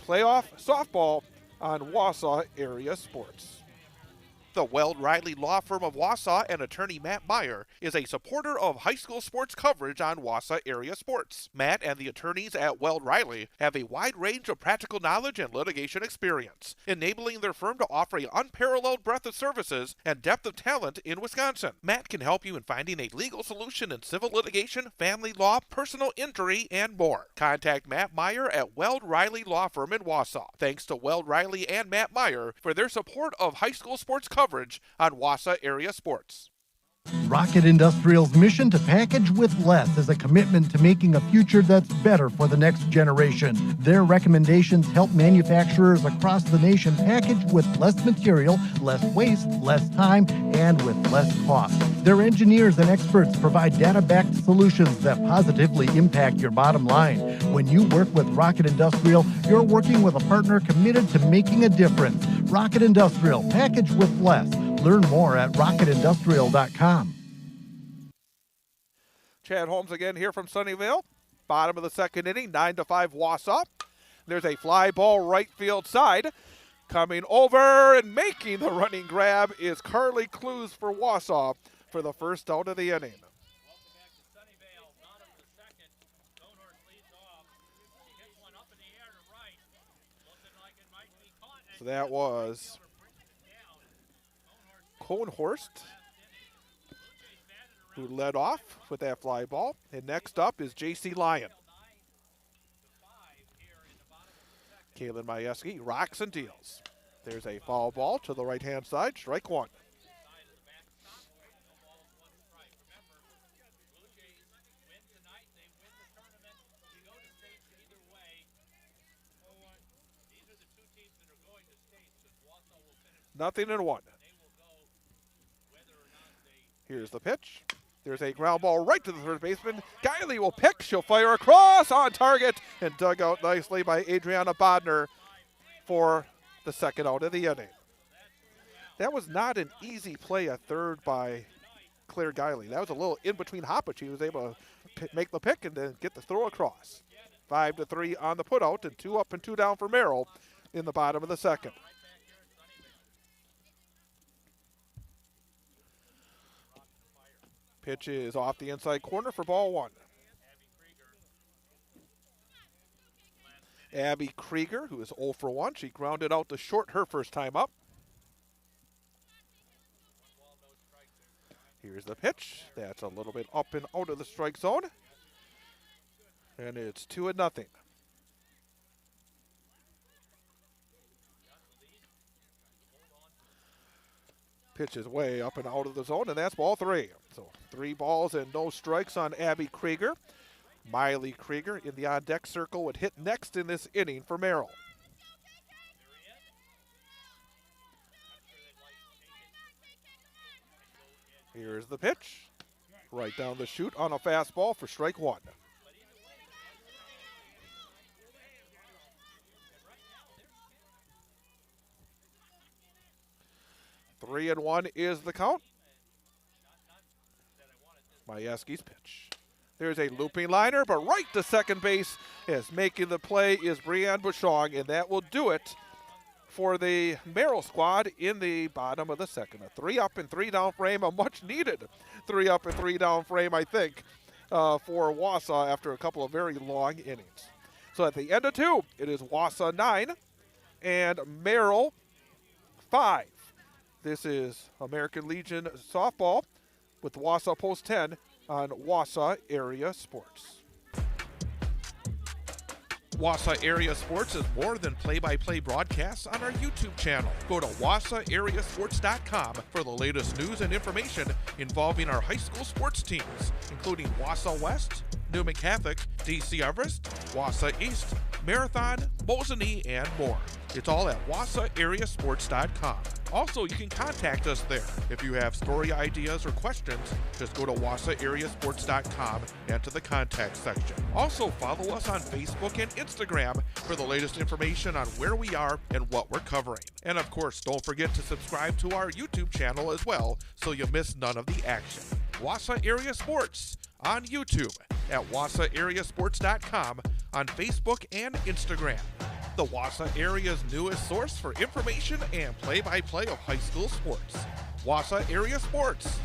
playoff softball on Wausau Area Sports. The Weld Riley Law Firm of Wausau and attorney Matt Meyer is a supporter of high school sports coverage on Wausau Area Sports. Matt and the attorneys at Weld Riley have a wide range of practical knowledge and litigation experience, enabling their firm to offer an unparalleled breadth of services and depth of talent in Wisconsin. Matt can help you in finding a legal solution in civil litigation, family law, personal injury, and more. Contact Matt Meyer at Weld Riley Law Firm in Wausau. Thanks to Weld Riley and Matt Meyer for their support of high school sports coverage on Wausau Area Sports. Rocket Industrial's mission to package with less is a commitment to making a future that's better for the next generation. Their recommendations help manufacturers across the nation package with less material, less waste, less time, and with less cost. Their engineers and experts provide data-backed solutions that positively impact your bottom line. When you work with Rocket Industrial, you're working with a partner committed to making a difference. Rocket Industrial, package with less. Learn more at rocketindustrial.com. Chad Holmes again here from Sunnyvale. Bottom of the second inning, 9-5 Wausau. There's a fly ball right field side. Coming over and making the running grab is Carly Clues for Wausau for the first out of the inning. So that was Cohenhorst, who led off with that fly ball. And next up is J.C. Lyon. Kaylin Majewski rocks and deals. There's a foul ball to the right-hand side, strike one. Nothing in one. Here's the pitch. There's a ground ball right to the third baseman. Guiley will pick. She'll fire across on target and dug out nicely by Adriana Bodner for the second out of the inning. That was not an easy play at third by Claire Guiley. That was a little in between hop, but she was able to make the pick and then get the throw across. 5-3 on the putout and 2 up and 2 down for Merrill in the bottom of the second. Pitch is off the inside corner for ball one. Abby Krieger, who is 0 for 1. She grounded out to short her first time up. Here's the pitch. That's a little bit up and out of the strike zone. And it's 2-0. Pitch is way up and out of the zone, and that's ball 3. So 3 balls and no strikes on Abby Krieger. Miley Krieger in the on-deck circle would hit next in this inning for Merrill. Here's the pitch. Right down the chute on a fastball for strike one. Three and one is the count. Majewski's pitch. There's a looping liner, but right to second base as making the play is Brianne Bouchong, and that will do it for the Merrill squad in the bottom of the second. A 3 up and 3 down frame, a much needed 3 up and 3 down frame, I think, for Wausau after a couple of very long innings. So at the end of 2, it is Wausau 9 and Merrill 5. This is American Legion softball with Wausau Post 10 on Wausau Area Sports. Wausau Area Sports is more than play-by-play broadcasts on our YouTube channel. Go to wausauareasports.com for the latest news and information involving our high school sports teams, including Wausau West, Newman Catholic, DC Everest, Wausau East, marathon, Mosinee, and more. It's all at WausauAreaSports.com. Also, you can contact us there. If you have story ideas or questions, just go to WausauAreaSports.com and to the contact section. Also, follow us on Facebook and Instagram for the latest information on where we are and what we're covering. And of course, don't forget to subscribe to our YouTube channel as well so you miss none of the action. Wausau Area Sports on YouTube, at WausauAreaSports.com, on Facebook and Instagram. The Wausau area's newest source for information and play-by-play of high school sports. Wausau Area Sports.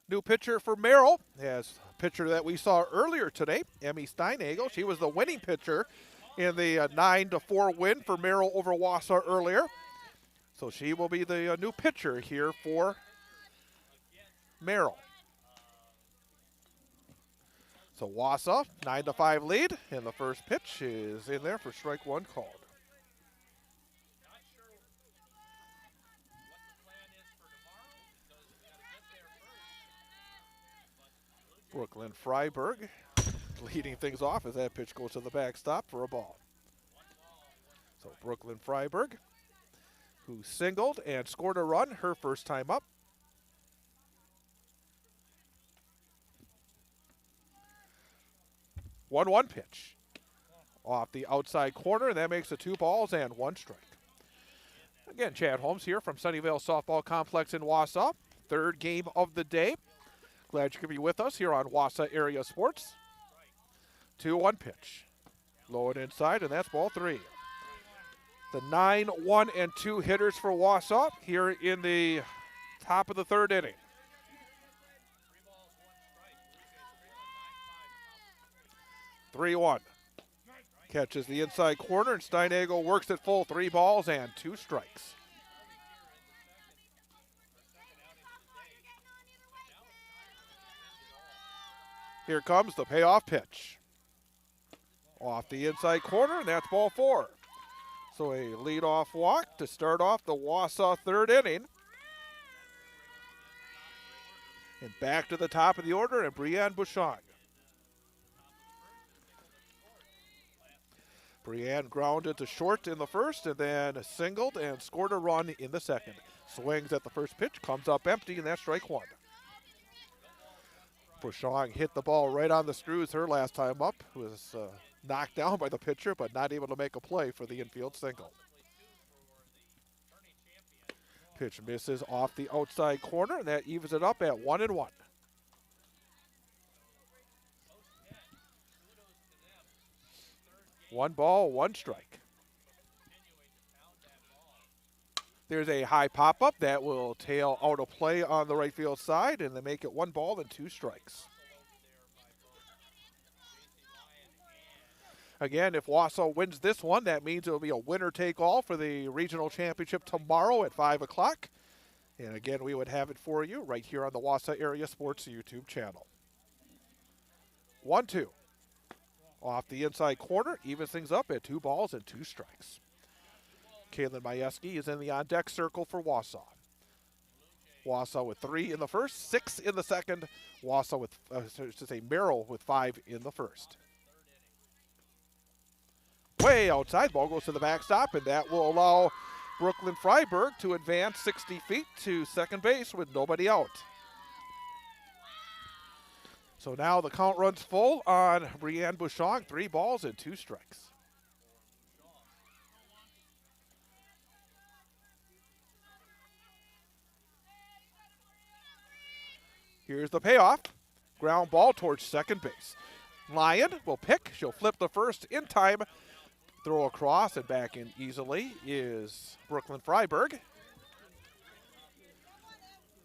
New pitcher for Merrill, as pitcher that we saw earlier today, Emmy Steinagel. She was the winning pitcher in the 9-4 win for Merrill over Wausau earlier. So she will be the new pitcher here for Merrill. So Wausau, 9-5 lead, and the first pitch is in there for strike one called. Brooklyn Freiberg leading things off as that pitch goes to the backstop for a ball. So Brooklyn Freiberg, who singled and scored a run her first time up. One pitch off the outside corner, and that makes it 2 balls and 1 strike. Again, Chad Holmes here from Sunnyvale Softball Complex in Wausau. Third game of the day. Glad you could be with us here on Wausau Area Sports. 2-1 pitch. Low and inside, and that's ball 3. The 9, 1, and 2 hitters for Wausau here in the top of the third inning. 3-1. Catches the inside corner, and Steinagel works it full. 3 balls and 2 strikes. Here comes the payoff pitch. Off the inside corner, and that's ball 4. So a leadoff walk to start off the Wausau third inning. And back to the top of the order, and Brianne Bouchon. Brianne grounded to short in the first, and then singled and scored a run in the second. Swings at the first pitch, comes up empty, and that's strike 1. Bouchon hit the ball right on the screws her last time up. Was knocked down by the pitcher, but not able to make a play for the infield single. Pitch misses off the outside corner, and that evens it up at 1-1. One ball, 1 strike. There's a high pop-up that will tail out a play on the right field side, and they make it 1 ball and 2 strikes. Again, if Wausau wins this one, that means it will be a winner-take-all for the regional championship tomorrow at 5 o'clock. And again, we would have it for you right here on the Wausau Area Sports YouTube channel. 1-2. Off the inside corner, evens things up at 2 balls and 2 strikes. Kaylin Majewski is in the on-deck circle for Wausau. Wausau with 3 in the first, 6 in the second. Wausau with, Merrill with 5 in the first. Way outside, ball goes to the backstop, and that will allow Brooklyn Freiberg to advance 60 feet to second base with nobody out. So now the count runs full on Brianne Bouchon, 3 balls and 2 strikes. Here's the payoff. Ground ball towards second base. Lyon will pick. She'll flip the first in time. Throw across and back in easily is Brooklyn Freiberg.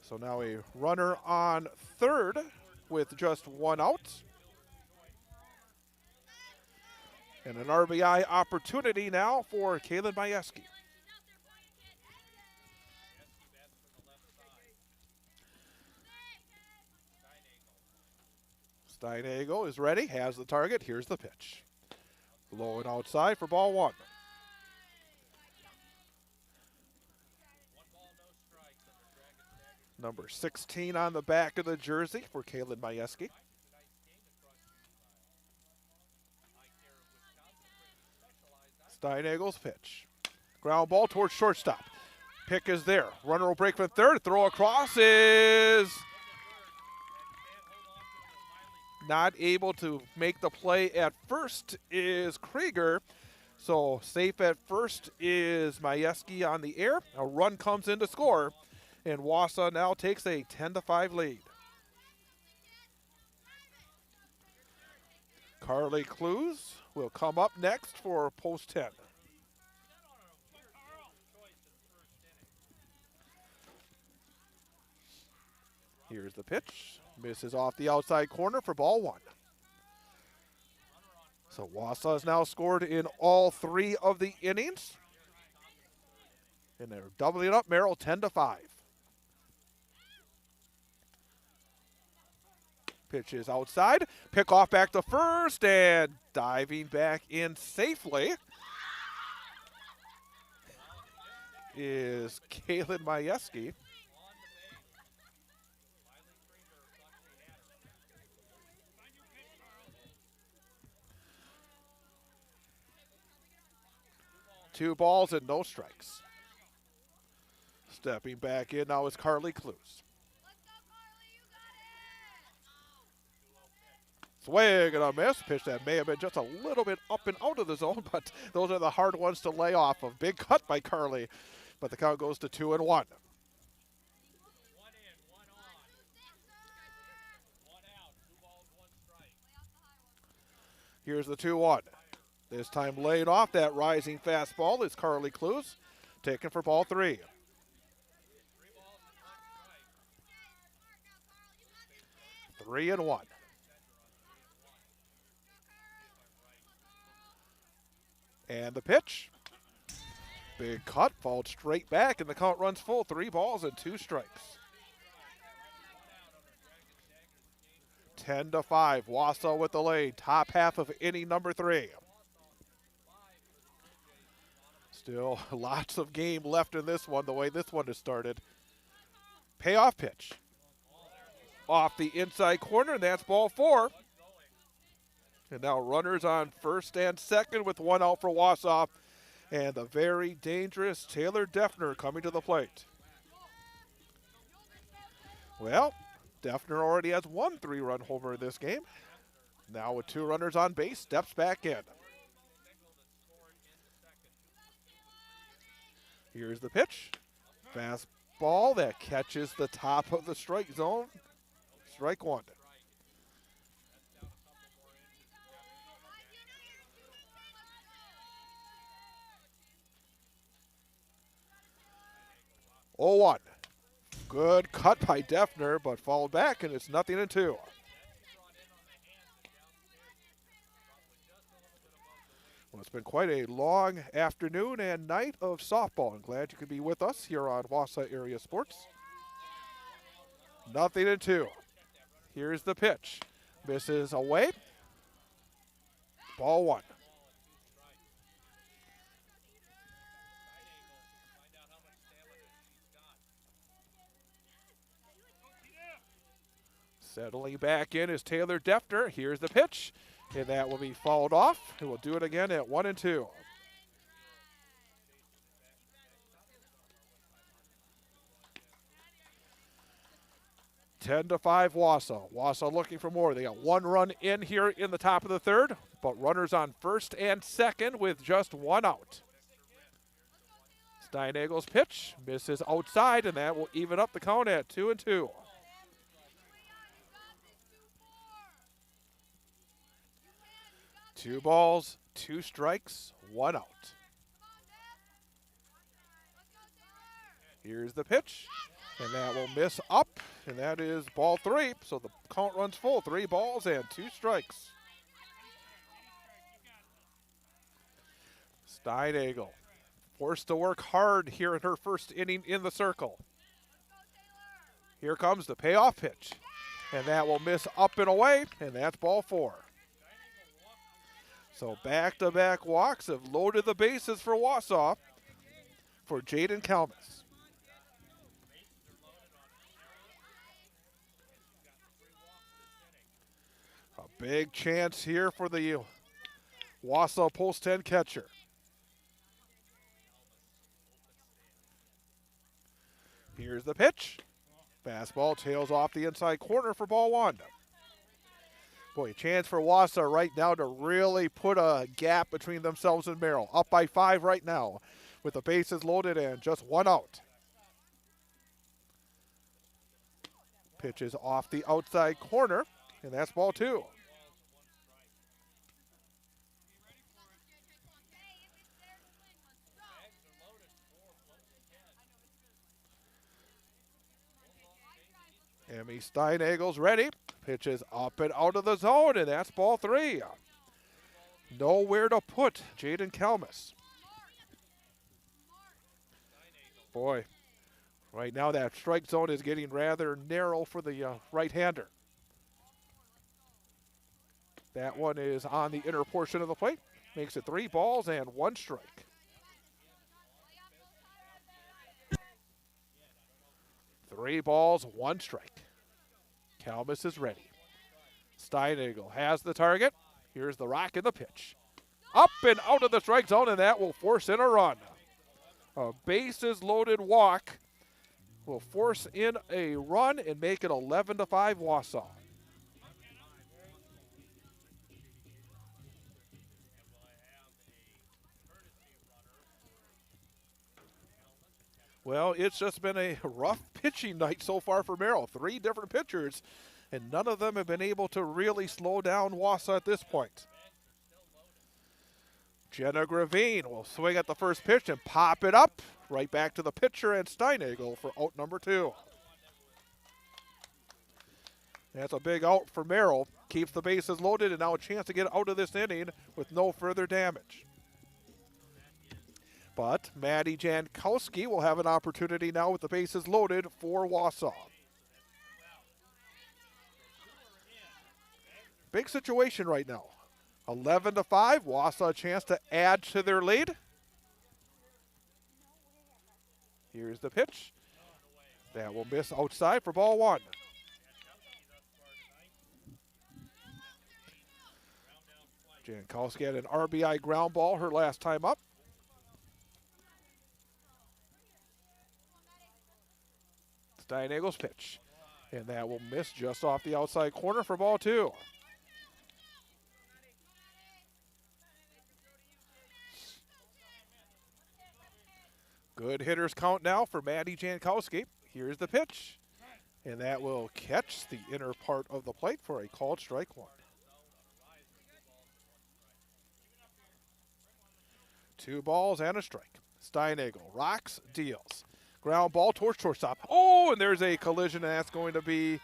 So now a runner on third with just 1 out. And an RBI opportunity now for Kaylin Majewski. Steinhagel is ready, has the target. Here's the pitch. Low and outside for ball one. Number 16 on the back of the jersey for Kalen Majewski. Steinhagel's pitch. Ground ball towards shortstop. Pick is there. Runner will break from third. Throw across is not able to make the play at first is Krieger. So safe at first is Majewski on the air. A run comes in to score, and Wausau now takes a 10-5 lead. Carly Clues will come up next for post 10. Here's the pitch. Misses off the outside corner for ball one. So Wausau has now scored in all 3 of the innings. And they're doubling it up. Merrill 10-5. Pitch is outside. Pick off back to first and diving back in safely is Kalen Majewski. Two balls and no strikes. Stepping back in now is Carly Clues. Swing and a miss. Pitch that may have been just a little bit up and out of the zone, but those are the hard ones to lay off of. Big cut by Carly, but the count goes to 2-1. Here's the 2-1. This time laying off that rising fastball is Carly Clues, taken for ball 3. Three and one. And the pitch. Big cut, fouled straight back, and the count runs full. 3 balls and 2 strikes. 10-5. Wausau with the lead. Top half of inning number 3. Still lots of game left in this one, the way this one has started. Payoff pitch. Off the inside corner, and that's ball 4. And now runners on first and second with 1 out for Wausau. And the very dangerous Taylor Defner coming to the plate. Well, Defner already has 1 3-run homer in this game. Now with 2 runners on base, steps back in. Here's the pitch. Fastball that catches the top of the strike zone. Strike 1. Oh, 1. Good cut by Defner, but fouled back, and it's 0-2. Well, it's been quite a long afternoon and night of softball. I'm glad you could be with us here on Wausau Area Sports. 0-2. Here's the pitch. Misses away. Ball 1. Settling back in is Taylor Defner. Here's the pitch, and that will be fouled off. And we'll do it again at 1-2. (10-5) Wausau. Wausau looking for more. They got 1 run in here in the top of the 3rd, but runners on first and second with just 1 out. Steinhagel's pitch misses outside, and that will even up the count at 2-2. Two balls, 2 strikes, 1 out. Here's the pitch, and that will miss up, and that is ball 3. So the count runs full, 3 balls and 2 strikes. Steinhagel forced to work hard here in her first inning in the circle. Here comes the payoff pitch. And that will miss up and away, and that's ball 4. So back-to-back walks have loaded the bases for Wausau for Jaden Kalmus. A big chance here for the Wausau post 10 catcher. Here's the pitch. Fastball tails off the inside corner for ball 1. Boy, a chance for Wausau right now to really put a gap between themselves and Merrill. Up by 5 right now with the bases loaded and just 1 out. Pitch is off the outside corner, and that's ball 2. Emmy Steinagle's ready. Pitch is up and out of the zone, and that's ball 3. Nowhere to put Jaden Kalmus. Boy, right now that strike zone is getting rather narrow for the right-hander. That one is on the inner portion of the plate. Makes it 3 balls and 1 strike. Three balls, 1 strike. Kalmus is ready. Steinagle has the target. Here's the rock in the pitch. Up and out of the strike zone, and that will force in a run. A bases loaded walk will force in a run and make it 11-5 Wausau. Well, it's just been a rough pitching night so far for Merrill. 3 different pitchers, and none of them have been able to really slow down Wausau at this point. Jenna Gravine will swing at the first pitch and pop it up right back to the pitcher and Steinagle for out number 2. That's a big out for Merrill. Keeps the bases loaded and now a chance to get out of this inning with no further damage. But Maddie Jankowski will have an opportunity now with the bases loaded for Wausau. Big situation right now. 11-5, Wausau a chance to add to their lead. Here's the pitch. That will miss outside for ball 1. Jankowski had an RBI ground ball her last time up. Steinagle's pitch, and that will miss just off the outside corner for ball 2. Good hitters count now for Maddie Jankowski. Here's the pitch, and that will catch the inner part of the plate for a called strike 1. 2 balls and a strike. Steinagle rocks, deals. Ground ball towards shortstop. Oh, and there's a collision, and that's going to be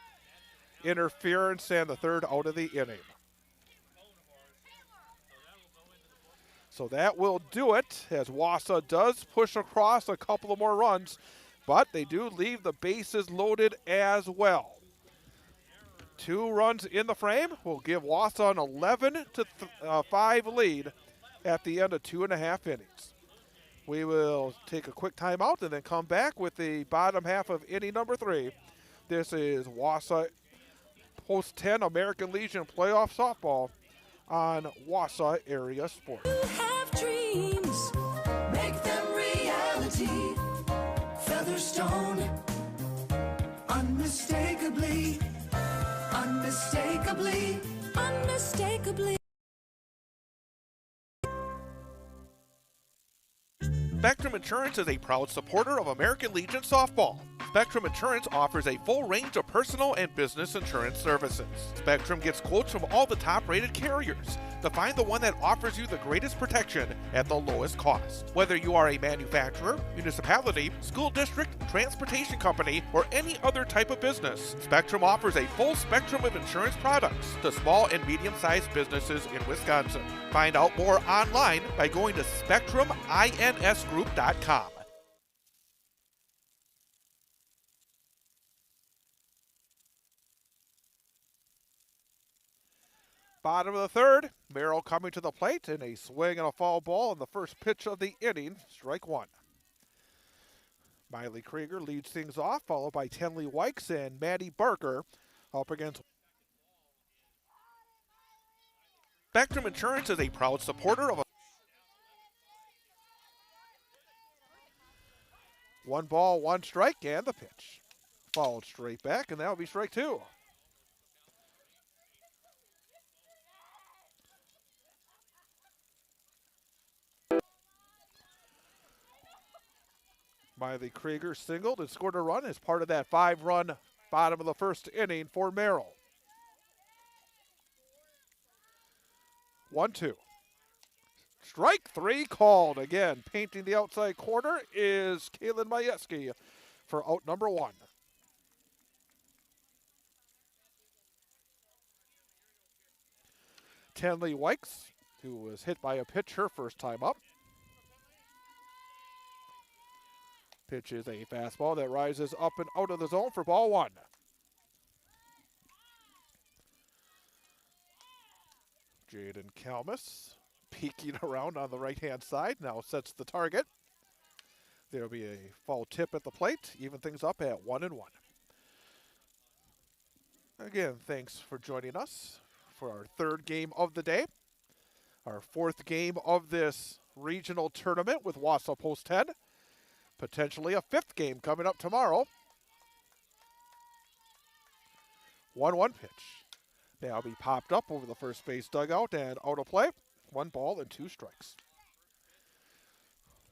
interference and the 3rd out of the inning. So that will do it as Wausau does push across a couple of more runs, but they do leave the bases loaded as well. 2 runs in the frame will give Wausau an 11-5 lead at the end of 2.5 innings. We will take a quick timeout and then come back with the bottom half of inning number 3. This is Wausau Post 10 American Legion Playoff Softball on Wausau Area Sports. You have dreams, make them reality. Featherstone, unmistakably, unmistakably, unmistakably. Spectrum Insurance is a proud supporter of American Legion Softball. Spectrum Insurance offers a full range of personal and business insurance services. Spectrum gets quotes from all the top-rated carriers to find the one that offers you the greatest protection at the lowest cost. Whether you are a manufacturer, municipality, school district, transportation company, or any other type of business, Spectrum offers a full spectrum of insurance products to small and medium-sized businesses in Wisconsin. Find out more online by going to spectruminsgroup.com. Bottom of the third, Merrill coming to the plate in a swing and a foul ball on the first pitch of the inning, strike one. Miley Krieger leads things off, followed by Tenley Wykes and Maddie Barker up against. Spectrum Insurance is a proud supporter of a 1 ball, 1 strike, and the pitch. Fouled straight back, and that'll be strike two. Miley Krieger singled and scored a run as part of that 5-run bottom of the first inning for Merrill. 1-2. Strike three called. Again, painting the outside corner is Kaylin Majewski for out number one. Tenley Wykes, who was hit by a pitch her first time up. Pitch is a fastball that rises up and out of the zone for ball one. Jaden Kalmus peeking around on the right-hand side, now sets the target. There'll be a foul tip at the plate, even things up at 1-1. Again, thanks for joining us for our third game of the day. Our fourth game of this regional tournament with Wausau Post 10. Potentially a fifth game coming up tomorrow. 1-1 pitch. That'll be popped up over the first base dugout and out of play. 1 ball and 2 strikes.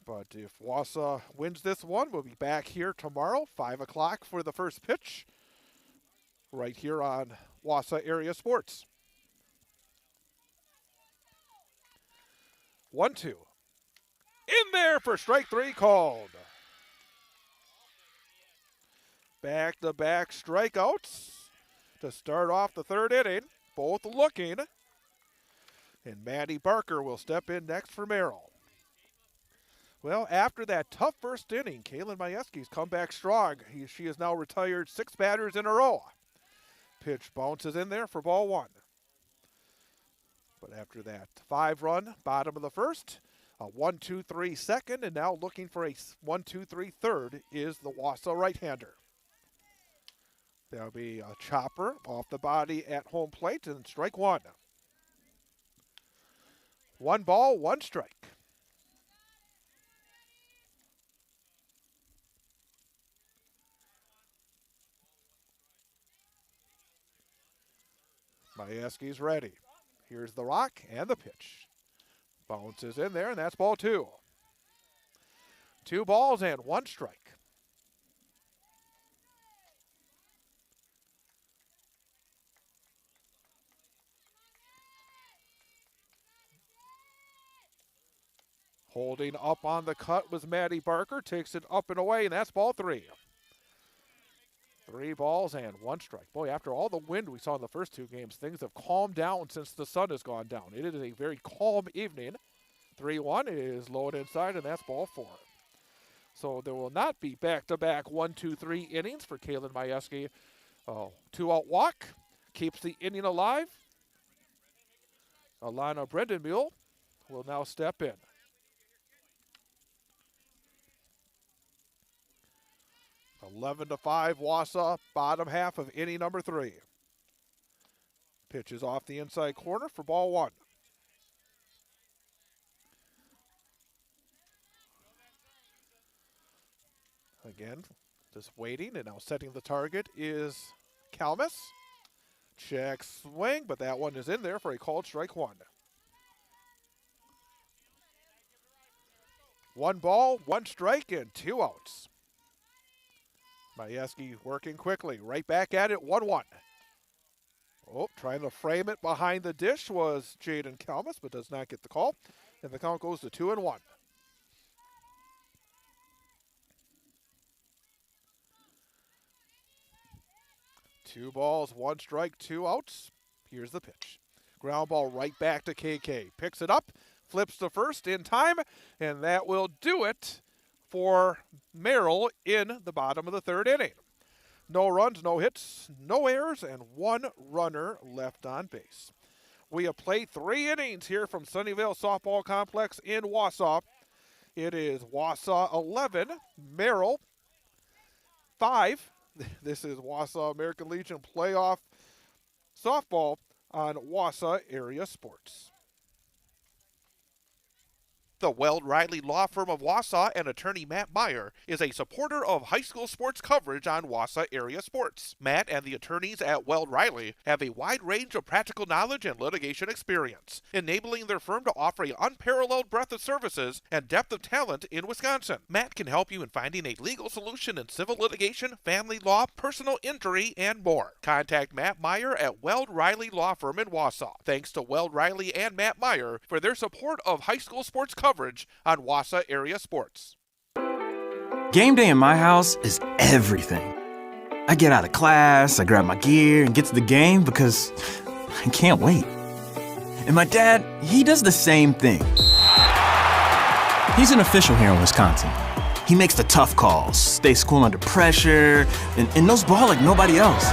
But if Wausau wins this one, we'll be back here tomorrow, 5 o'clock for the first pitch, right here on Wausau Area Sports. 1-2. In there for strike three called. Back-to-back strikeouts to start off the third inning, both looking. And Maddie Barker will step in next for Merrill. Well, after that tough first inning, Kaylin Majewski's come back strong. She has now retired 6 batters in a row. Pitch bounces in there for ball one. But after that 5-run bottom of the first, a 1-2-3 second, and now looking for a 1-2-3 third is the Wausau right-hander. There'll be a chopper off the body at home plate and strike one. 1 ball, 1 strike. Majewski's ready. Here's the rock and the pitch. Bounces in there, and that's ball 2. 2 balls and 1 strike. Holding up on the cut was Maddie Barker. Takes it up and away, and that's ball 3. 3 balls and 1 strike. Boy, after all the wind we saw in the first 2 games, things have calmed down since the sun has gone down. It is a very calm evening. 3-1 is low and inside, and that's ball 4. So there will not be back-to-back 1-2-3 innings for Kaylin Majewski. 2-out walk keeps the inning alive. Alana Brendenmuhl will now step in. 11-5 Wausau, bottom half of inning number 3. Pitch is off the inside corner for ball 1. Again, just waiting, and now setting the target is Kalmus. Check swing, but that one is in there for a called strike 1. 1 ball, 1 strike, and 2 outs. Majewski working quickly, right back at it, 1-1. Oh, trying to frame it behind the dish was Jaden Kalmus, but does not get the call. And the count goes to 2-1. Two balls, 1 strike, 2 outs. Here's the pitch. Ground ball right back to KK. Picks it up, flips to first in time, and that will do it for Merrill in the bottom of the third inning. No runs, no hits, no errors, and 1 runner left on base. We have played 3 innings here from Sunnyvale Softball Complex in Wausau. It is Wausau 11, Merrill 5. This is Wausau American Legion playoff softball on Wausau Area Sports. The Weld Riley Law Firm of Wausau and attorney Matt Meyer is a supporter of high school sports coverage on Wausau Area Sports. Matt and the attorneys at Weld Riley have a wide range of practical knowledge and litigation experience, enabling their firm to offer an unparalleled breadth of services and depth of talent in Wisconsin. Matt can help you in finding a legal solution in civil litigation, family law, personal injury, and more. Contact Matt Meyer at Weld Riley Law Firm in Wausau. Thanks to Weld Riley and Matt Meyer for their support of high school sports coverage on Wausau Area Sports. Game day in my house is everything. I get out of class, I grab my gear, and get to the game because I can't wait. And my dad, he does the same thing. He's an official here in Wisconsin. He makes the tough calls, stays cool under pressure, and knows ball like nobody else.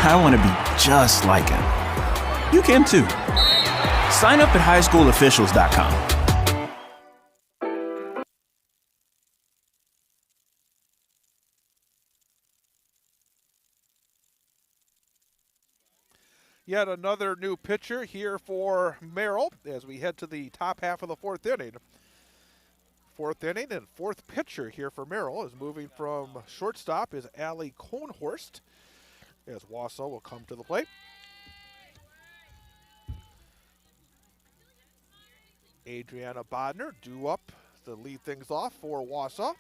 I want to be just like him. You can too. Sign up at highschoolofficials.com. Yet another new pitcher here for Merrill as we head to the top half of the 4th inning. 4th inning and 4th pitcher here for Merrill is moving from shortstop is Allie Cohnhorst as Wausau will come to the plate. Adriana Bodner due up to lead things off for Wausau.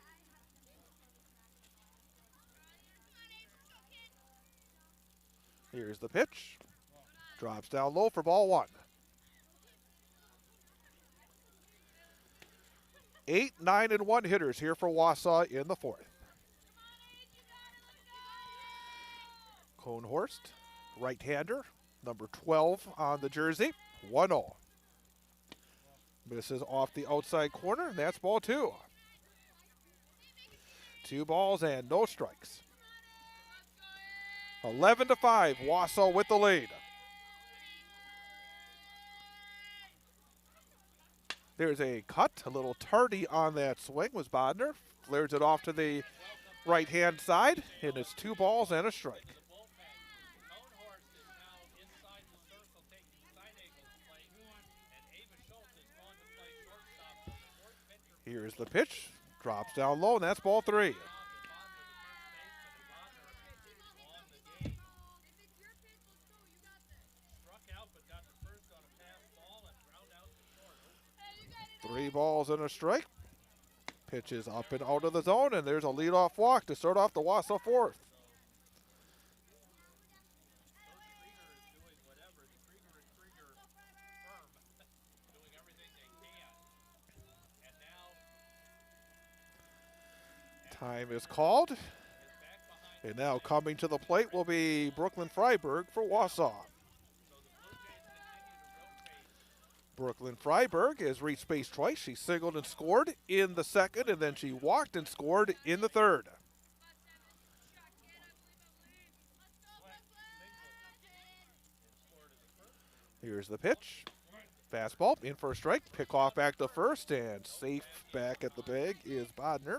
Here's the pitch. Drops down low for ball 1. 8, 9, and 1 hitters here for Wausau in the 4th. Cohnhorst, right-hander, number 12 on the jersey, 1-0. Misses off the outside corner, and that's ball 2. 2 balls and no strikes. 11-5, Wausau with the lead. There's a cut, a little tardy on that swing was Bodner. Flares it off to the right-hand side, and it's 2 balls and a strike. Here's the pitch, drops down low, and that's ball 3. Three balls and a strike. Pitch is up and out of the zone, and there's a leadoff walk to start off the Wausau 4th. Time is called. And now coming to the plate will be Brooklyn Freiberg for Wausau. Brooklyn Freiberg has reached base twice. She singled and scored in the 2nd, and then she walked and scored in the 3rd. Here's the pitch. Fastball in for a strike. Pick off back to first, and safe back at the bag is Bodner.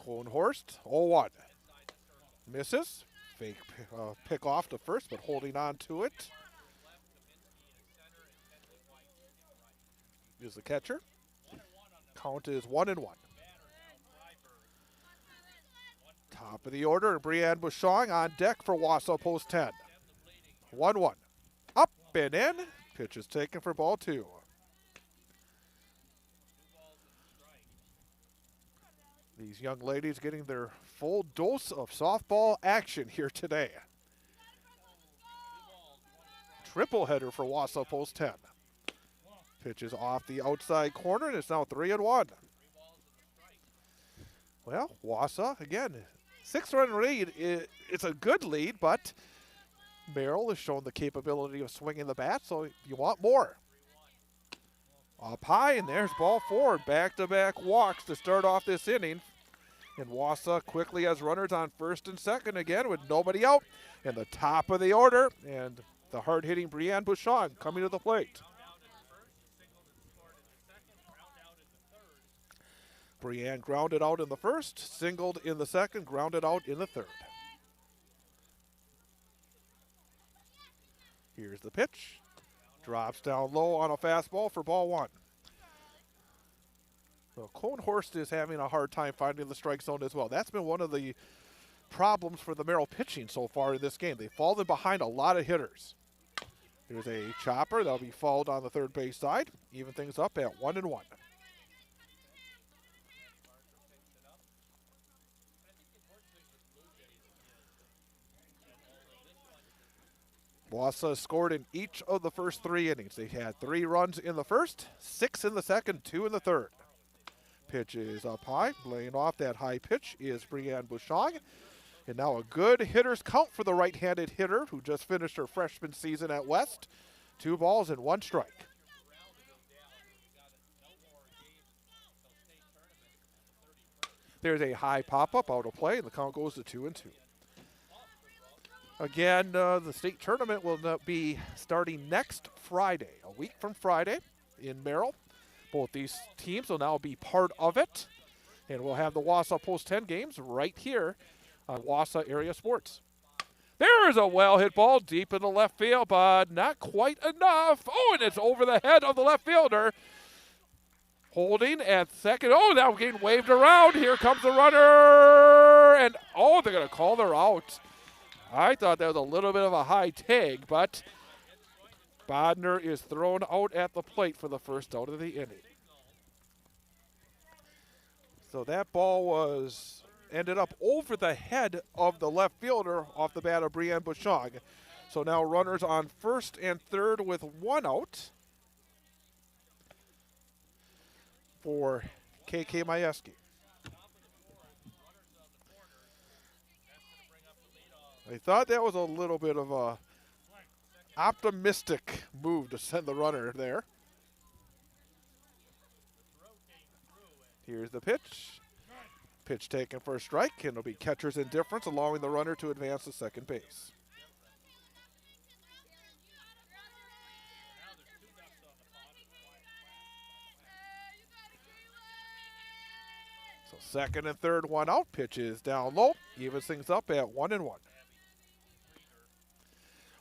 Cohnhorst, 0-1. Misses. Fake pick off to first, but holding on to it is the catcher. Count is 1-1. Top of the order, Brianne Bushong on deck for Wausau post 10. 1-1. Up and in. Pitch is taken for ball 2. These young ladies getting their full dose of softball action here today. Triple header for Wausau post 10. Pitch is off the outside corner, and it's now 3-1. Well, Wausau, again, 6-run lead. It's a good lead, but Merrill has shown the capability of swinging the bat, so you want more. Up high, and there's ball four. Back-to-back walks to start off this inning. And Wausau quickly has runners on first and second again with nobody out. In the top of the order, and the hard-hitting Brianne Bouchon coming to the plate. Brianne grounded out in the first, singled in the second, grounded out in the third. Here's the pitch. Drops down low on a fastball for ball one. So Cohnhorst is having a hard time finding the strike zone as well. That's been one of the problems for the Merrill pitching so far in this game. They've fallen behind a lot of hitters. Here's a chopper. That'll be fouled on the third base side. Even things up at 1-1. Wausau scored in each of the first 3 innings. They had 3 runs in the first, 6 in the second, 2 in the third. Pitch is up high. Laying off that high pitch is Brianne Bouchon. And now a good hitter's count for the right-handed hitter who just finished her freshman season at West. 2 balls and 1 strike. There's a high pop-up out of play, and the count goes to 2-2. Again, the state tournament will be starting next Friday, a week from Friday in Merrill. Both these teams will now be part of it, and we'll have the Wausau Post 10 games right here on Wausau Area Sports. There is a well-hit ball deep in the left field, but not quite enough. Oh, and it's over the head of the left fielder. Holding at second. Oh, now getting waved around. Here comes the runner, and oh, they're going to call her out. I thought that was a little bit of a high tag, but Bodner is thrown out at the plate for the first out of the inning. So that ball ended up over the head of the left fielder off the bat of Brianne Bouchon. So now runners on first and third with 1 out for KK Majewski. I thought that was a little bit of a optimistic move to send the runner there. Here's the pitch. Pitch taken for a strike, and it'll be catcher's indifference, allowing the runner to advance to second base. So second and third, 1 out. Pitch is down low. Evens things up at 1-1.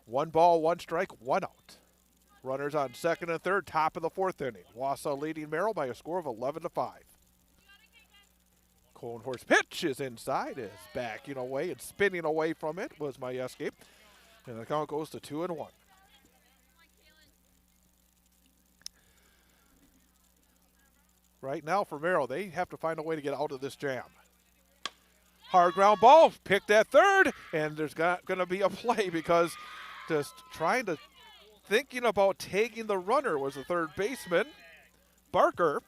1 ball, 1 strike, 1 out. Runners on second and third, top of the 4th inning. Wausau leading Merrill by a score of 11-5. Cohnhorst pitch is inside, is backing away and spinning away from it was Majewski. And the count goes to 2-1. Right now for Merrill, they have to find a way to get out of this jam. Hard ground ball, picked at third, and there's going to be a play because just thinking about taking the runner was the third baseman, Barker.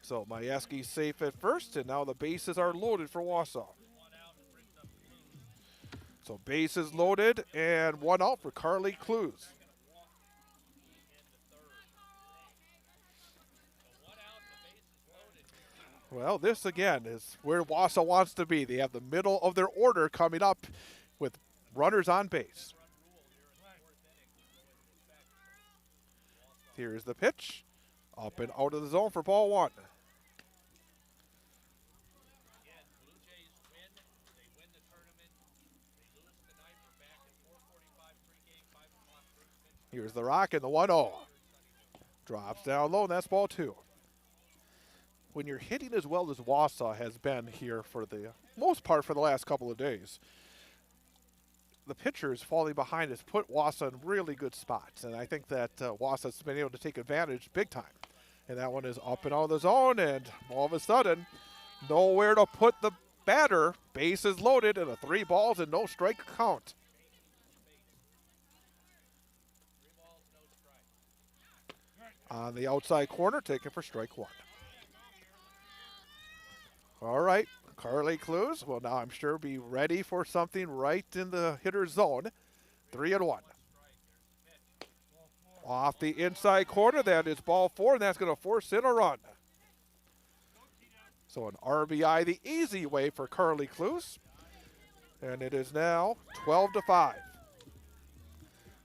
So Majewski's safe at first, and now the bases are loaded for Wausau. So bases loaded and 1 out for Carly Clues. Well, this again is where Wausau wants to be. They have the middle of their order coming up with runners on base. Here's the pitch. Up and out of the zone for ball 1. Here's the rock and the 1-0. Drops down low, and that's ball 2. When you're hitting as well as Wausau has been here for the most part for the last couple of days, the pitchers falling behind has put Wausau in really good spots. And I think that Wausau's been able to take advantage big time. And that one is up and out of the zone, and all of a sudden, nowhere to put the batter. Bases loaded, and a 3 balls and no strike count. On the outside corner, taken for strike 1. All right, Carly Clues will now, I'm sure, be ready for something right in the hitter's zone. 3-1. Off the inside corner, that is ball 4, and that's going to force in a run. So an RBI the easy way for Carly Cluse. And it is now 12-5.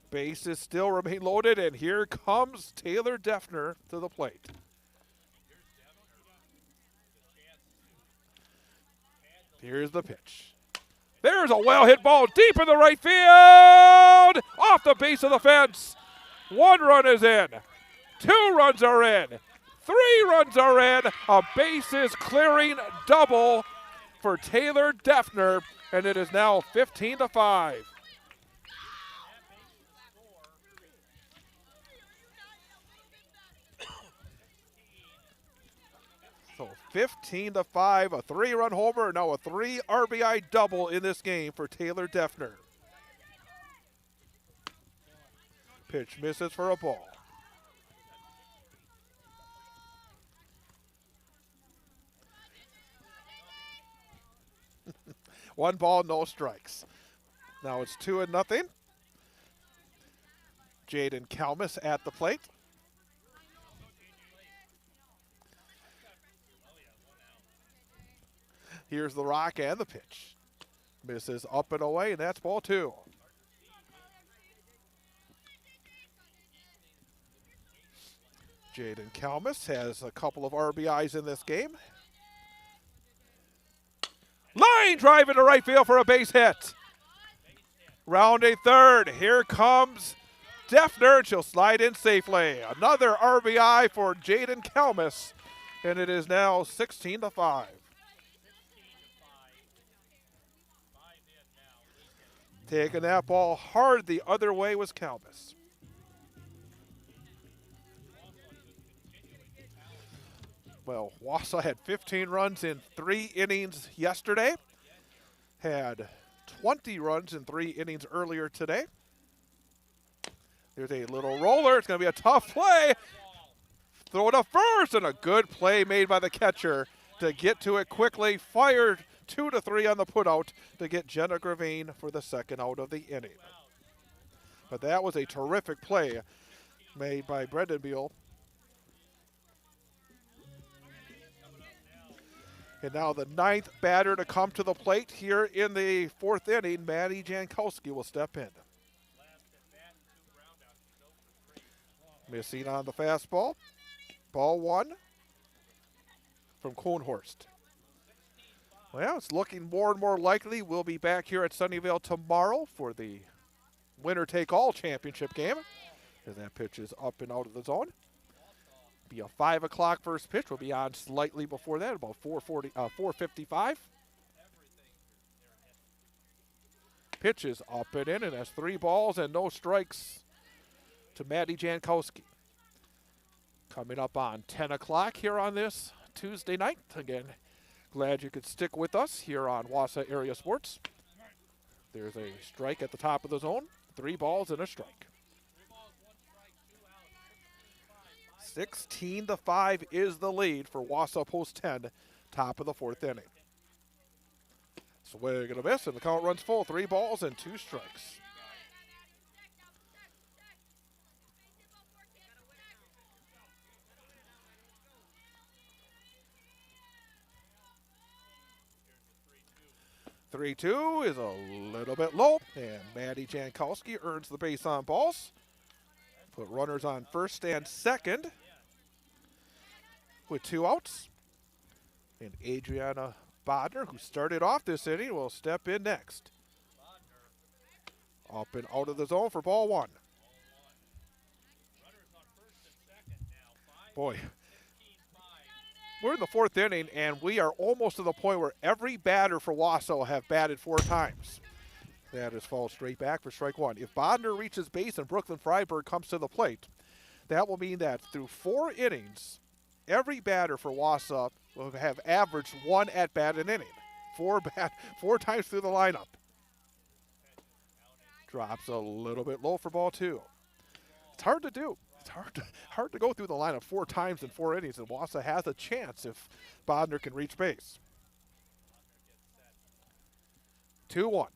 Bases still remain loaded, and here comes Taylor Defner to the plate. Here's the pitch. There's a well-hit ball deep in the right field! Off the base of the fence. 1 run is in. 2 runs are in. 3 runs are in. A bases clearing double for Taylor Defner, and it is now 15-5. So 15-5, a 3-run homer, now a 3 RBI double in this game for Taylor Defner. Pitch misses for a ball. One ball, no strikes. Now it's 2-0. Jaden Kalmus at the plate. Here's the rock and the pitch. Misses up and away, and that's ball 2. Jaden Kalmus has a couple of RBIs in this game. Line drive into right field for a base hit. Rounding third. Here comes Defner. She'll slide in safely. Another RBI for Jaden Kalmus, and it is now 16-5. Taking that ball hard the other way was Kalmus. Well, Wausau had 15 runs in 3 innings yesterday. Had 20 runs in 3 innings earlier today. There's a little roller. It's going to be a tough play. Throw it up first, and a good play made by the catcher to get to it quickly. Fired 2-3 on the putout to get Jenna Gravine for the second out of the inning. But that was a terrific play made by Brendan Beal. And now the 9th batter to come to the plate here in the 4th inning. Maddie Jankowski will step in. Missing on the fastball. Ball 1 from Kuhnhorst. Well, it's looking more and more likely we'll be back here at Sunnyvale tomorrow for the winner-take-all championship game. As that pitch is up and out of the zone. Be a 5 o'clock first pitch. We'll be on slightly before that, about 4:55. Pitch is up and in, and that's 3 balls and no strikes to Maddie Jankowski. Coming up on 10 o'clock here on this Tuesday night. Again, glad you could stick with us here on Wausau Area Sports. There's a strike at the top of the zone. 3 balls and a strike. 16-5 is the lead for Wausau Post 10, top of the 4th inning. Swing and a miss, and the count runs full. 3 balls and 2 strikes. "3-2 is a little bit low, and Maddie Jankowski earns the base on balls. Put runners on first and second with 2 outs. And Adriana Bodner, who started off this inning, will step in next. Up and out of the zone for ball 1. Boy, we're in the 4th inning, and we are almost to the point where every batter for Wausau have batted 4 times. That is fouled straight back for strike 1. If Bodner reaches base and Brooklyn Freiberg comes to the plate, that will mean that through 4 innings, every batter for Wausau will have averaged 1 at-bat an inning. 4 times through the lineup. Drops a little bit low for ball 2. It's hard to do. It's hard to go through the lineup 4 times in 4 innings, and Wausau has a chance if Bodner can reach base. 2-1.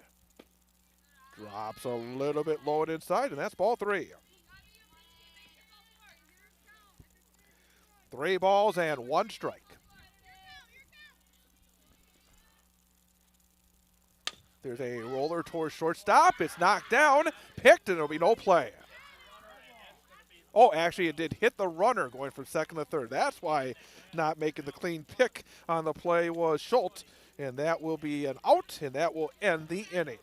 Drops a little bit low and inside, and that's ball 3. 3 balls and 1 strike. There's a roller towards shortstop. It's knocked down, picked, and there'll be no play. Oh, actually, it did hit the runner going from second to third. That's why not making the clean pick on the play was Schultz, and that will be an out, and that will end the inning.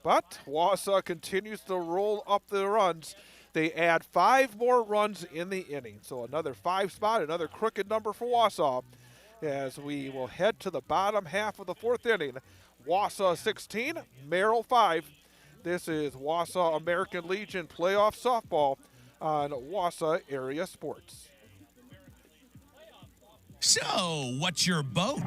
But Wausau continues to roll up the runs. They add 5 more runs in the inning. So another 5 spot, another crooked number for Wausau as we will head to the bottom half of the 4th inning. Wausau 16, Merrill 5. This is Wausau American Legion playoff softball on Wausau Area Sports. So, what's your boat?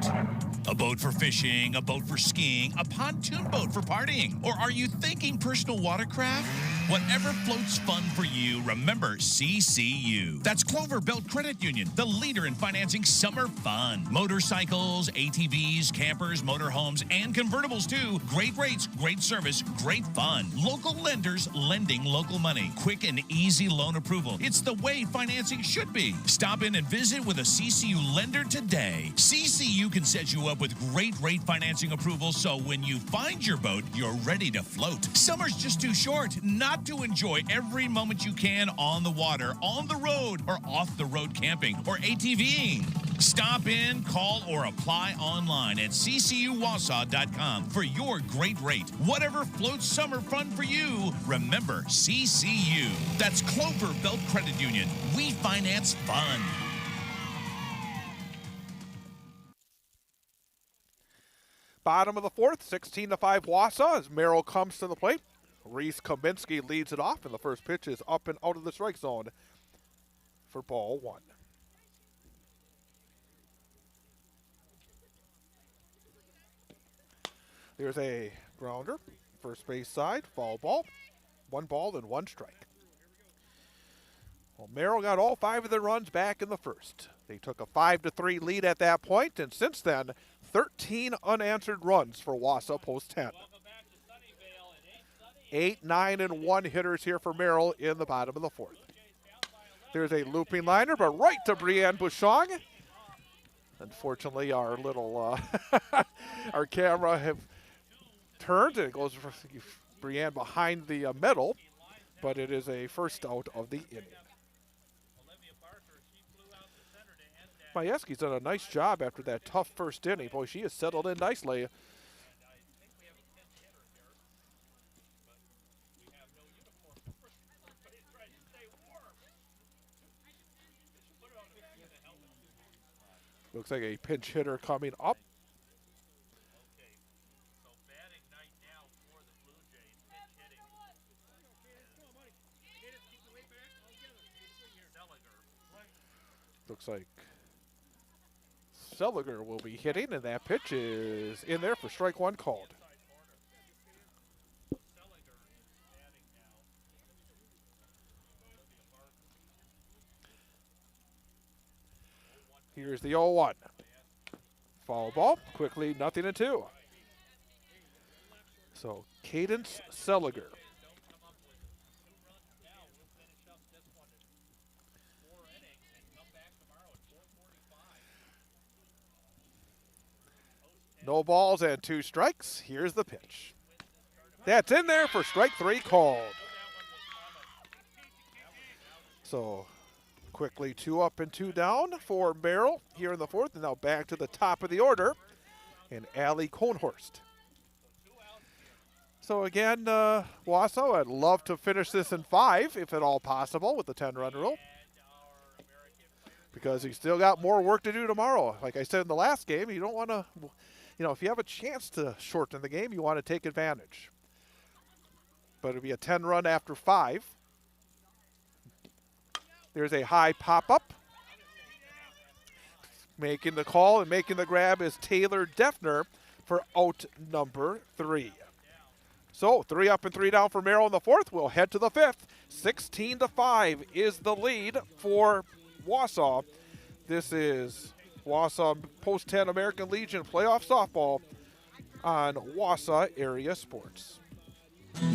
A boat for fishing, a boat for skiing, a pontoon boat for partying? Or are you thinking personal watercraft? Whatever floats fun for you, remember CCU. That's Clover Belt Credit Union, the leader in financing summer fun. Motorcycles, ATVs, campers, motorhomes, and convertibles too. Great rates, great service, great fun. Local lenders lending local money. Quick and easy loan approval. It's the way financing should be. Stop in and visit with a CCU lender today. CCU can set you up with great rate financing approval, so when you find your boat, you're ready to float. Summer's just too short not to enjoy every moment you can on the water, on the road, or off the road camping or ATVing. Stop in, call, or apply online at ccuwausau.com for your great rate. Whatever floats summer fun for you, remember CCU. That's Clover Belt Credit Union. We finance fun. Bottom of the 4th, 16-5 Wausau as Merrill comes to the plate. Reese Kaminsky leads it off, and the first pitch is up and out of the strike zone for ball 1. There's a grounder, first base side, foul ball. 1 ball and 1 strike. Well, Merrill got all 5 of their runs back in the first. They took a 5-3 lead at that point, and since then, 13 unanswered runs for Wausau post 10. 8, 9, and 1 hitters here for Merrill in the bottom of the 4th. There's a looping liner, but right to Brianne Bouchon. Unfortunately, our little our camera have turned, and it goes for Brianne behind the middle, but it is a first out of the inning. Majewski's done a nice job after that tough first inning. Boy, she has settled in nicely. Looks like a pinch hitter coming up. Looks like Seliger will be hitting, and that pitch is in there for strike 1 called. Here's the 0-1. Foul ball, quickly 0-2. So Cadence Seliger. No balls and 2 strikes. Here's the pitch. That's in there for strike 3 called. So quickly 2 up and 2 down for Merrill here in the 4th, and now back to the top of the order, and Allie Cohnhorst. So again, Wausau, I'd love to finish this in 5, if at all possible, with the 10-run rule, because you still got more work to do tomorrow. Like I said in the last game, you don't want to, if you have a chance to shorten the game, you want to take advantage. But it'll be a 10-run after 5. There's a high pop-up. Making the call and making the grab is Taylor Defner for out number 3. So 3 up and 3 down for Merrill in the 4th. We'll head to the 5th. 16-5 is the lead for Wausau. This is Wausau Post 10 American Legion playoff softball on Wausau Area Sports.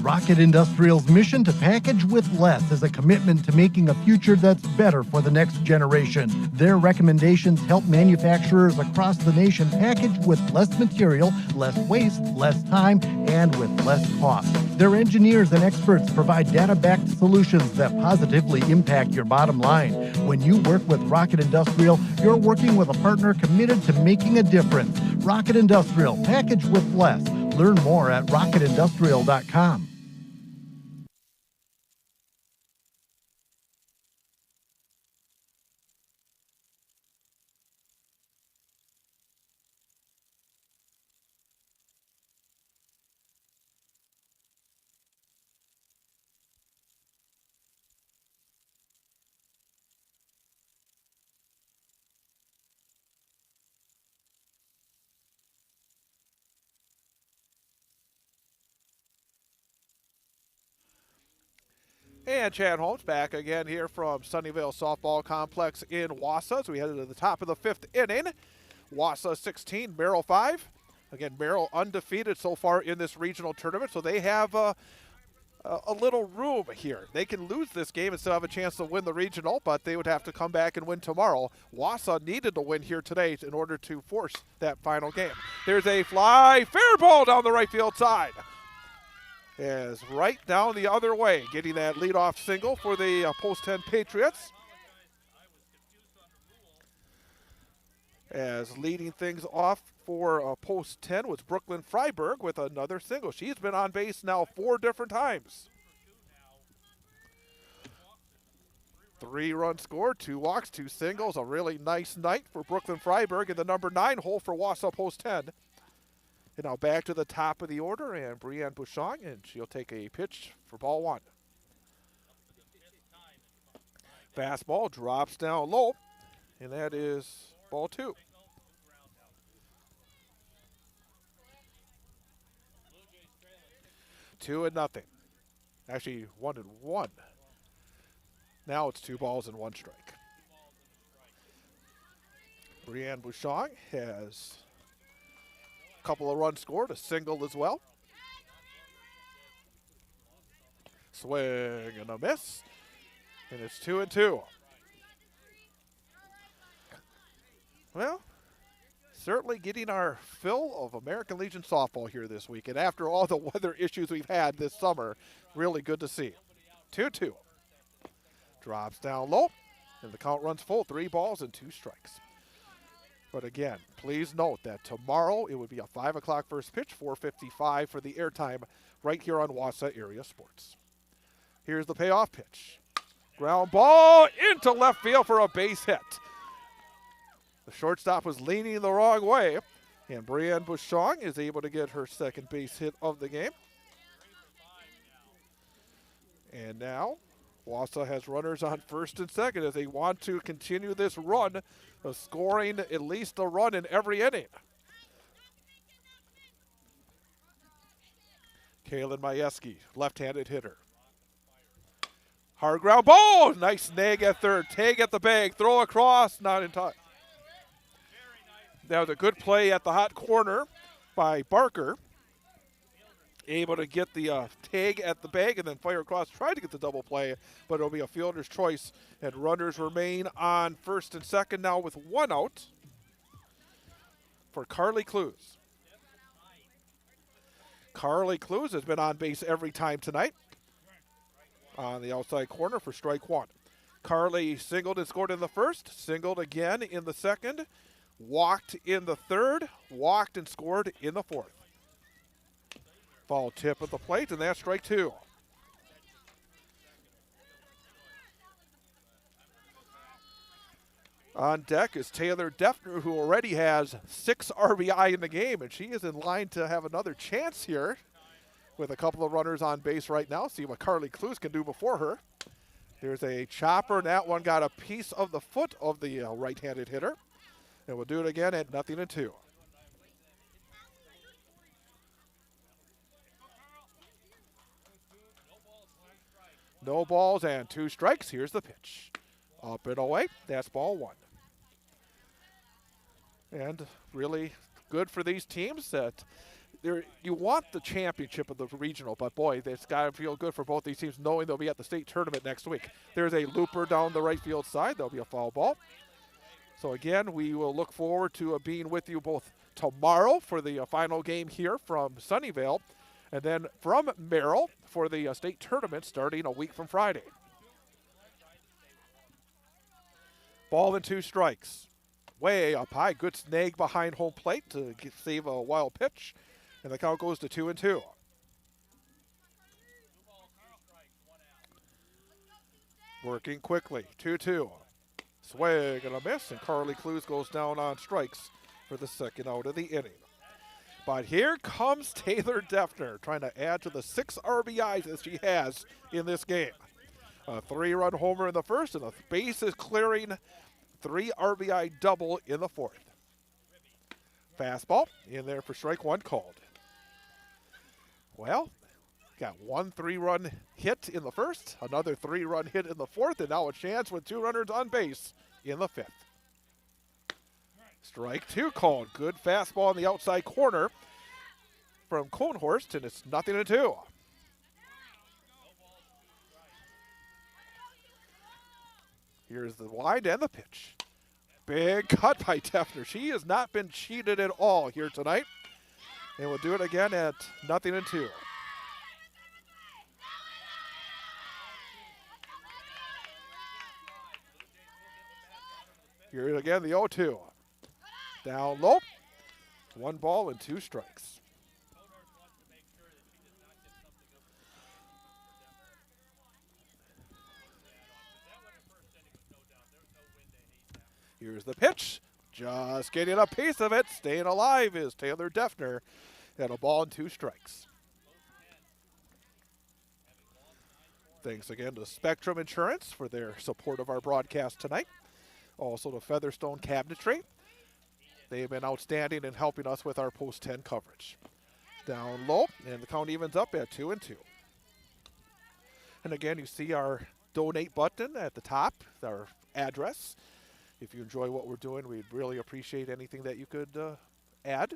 Rocket Industrial's mission to package with less is a commitment to making a future that's better for the next generation. Their recommendations help manufacturers across the nation package with less material, less waste, less time, and with less cost. Their engineers and experts provide data-backed solutions that positively impact your bottom line. When you work with Rocket Industrial, you're working with a partner committed to making a difference. Rocket Industrial, package with less. Learn more at rocketindustrial.com. And Chad Holmes back again here from Sunnyvale Softball Complex in Wausau. So we headed to the top of the 5th inning. Wausau 16, Merrill 5. Again, Merrill undefeated so far in this regional tournament, so they have a little room here. They can lose this game and still have a chance to win the regional, but they would have to come back and win tomorrow. Wausau needed to win here today in order to force that final game. There's a fly, fair ball down the right field side. Is right down the other way, getting that leadoff single for the Post 10 Patriots. As leading things off for Post 10 was Brooklyn Freiberg with another single. She's been on base now 4 different times. 3-run score, 2 walks, 2 singles. A really nice night for Brooklyn Freiberg in the number 9 hole for Wausau Post 10. And now back to the top of the order, and Brianne Bouchon, and she'll take a pitch for ball 1. Fastball drops down low, and that is ball 2. Two and nothing. Actually, 1-1. Now it's 2 balls and 1 strike. Brianne Bouchon has couple of runs scored, a single as well. Swing and a miss, and it's 2-2. Well, certainly getting our fill of American Legion softball here this week, and after all the weather issues we've had this summer, really good to see. 2-2. Drops down low, and the count runs full, 3 balls and 2 strikes. But again, please note that tomorrow it would be a 5 o'clock first pitch, 4:55 for the airtime right here on Wausau Area Sports. Here's the payoff pitch. Ground ball into left field for a base hit. The shortstop was leaning the wrong way, and Brianne Bouchon is able to get her second base hit of the game. And now Wausau has runners on first and second as they want to continue this run of scoring at least a run in every inning. Kaylin Majewski, left-handed hitter. Hard ground ball, nice snag at third, tag at the bag, throw across, not in time. That was a good play at the hot corner by Barker. Able to get the tag at the bag and then fire across, tried to get the double play, but it'll be a fielder's choice, and runners remain on first and second now with 1 out for Carly Clues. Carly Clues has been on base every time tonight on the outside corner for strike 1. Carly singled and scored in the first, singled again in the second, walked in the third, walked and scored in the fourth. Foul tip at the plate, and that's strike 2. On deck is Taylor Defner, who already has 6 RBI in the game, and she is in line to have another chance here with a couple of runners on base right now. See what Carly Clues can do before her. There's a chopper, and that one got a piece of the foot of the right-handed hitter. And we'll do it again at 0-2. No balls and 2 strikes. Here's the pitch. Up and away. That's ball 1. And really good for these teams that you want the championship of the regional, but boy, it's got to feel good for both these teams knowing they'll be at the state tournament next week. There's a looper down the right field side. There'll be a foul ball. So again, we will look forward to being with you both tomorrow for the final game here from Sunnyvale, and then from Merrill for the state tournament starting a week from Friday. Ball and 2 strikes. Way up high. Good snag behind home plate to save a wild pitch. And the count goes to 2-2. Working quickly. 2-2. Swing and a miss. And Carly Clues goes down on strikes for the second out of the inning. But here comes Taylor Defner trying to add to the 6 RBIs that she has in this game. A 3-run homer in the first and a bases clearing 3 RBI double in the fourth. Fastball in there for strike 1 called. Well, got 1 3-run hit in the first, another 3-run hit in the fourth, and now a chance with 2 runners on base in the fifth. Strike 2 called. Good fastball on the outside corner from Cohnhorst, and it's 0-2. Here's the wide and the pitch. Big cut by Defner. She has not been cheated at all here tonight. And we'll do it again at 0-2. Here again, the 0-2. Down low. 1 ball and 2 strikes. Here's the pitch. Just getting a piece of it. Staying alive is Taylor Defner. And a ball and 2 strikes. Thanks again to Spectrum Insurance for their support of our broadcast tonight. Also to Featherstone Cabinetry. They've been outstanding in helping us with our post-10 coverage. Down low, and the count evens up at 2-2. And again, you see our donate button at the top, our address. If you enjoy what we're doing, we'd really appreciate anything that you could add.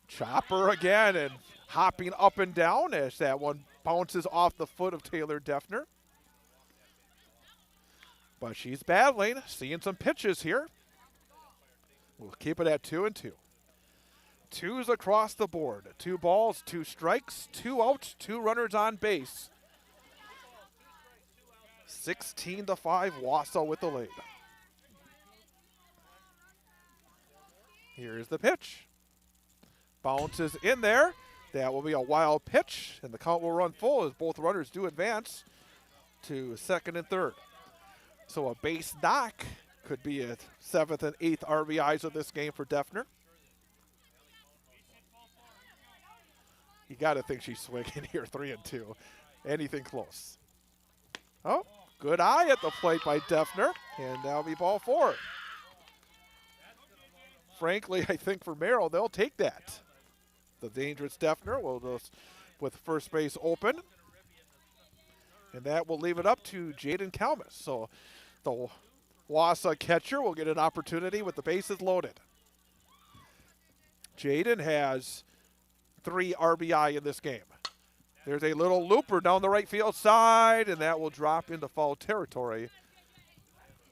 Chopper again, and hopping up and down as that one bounces off the foot of Taylor Defner. But she's battling, seeing some pitches here. We'll keep it at 2-2. 2s across the board. 2 balls, 2 strikes, 2 outs, 2 runners on base. 16-5, Wausau with the lead. Here's the pitch. Bounces in there. That will be a wild pitch, and the count will run full as both runners do advance to second and third. So a base knock could be a 7th and 8th RBIs of this game for Defner. You got to think she's swinging here, 3-2. Anything close. Oh, good eye at the plate by Defner, and that'll be ball 4. Frankly, I think for Merrill, they'll take that. The dangerous Defner will just with first base open. And that will leave it up to Jaden Kalmus. So the Wausau catcher will get an opportunity with the bases loaded. Jaden has 3 RBI in this game. There's a little looper down the right field side, and that will drop into foul territory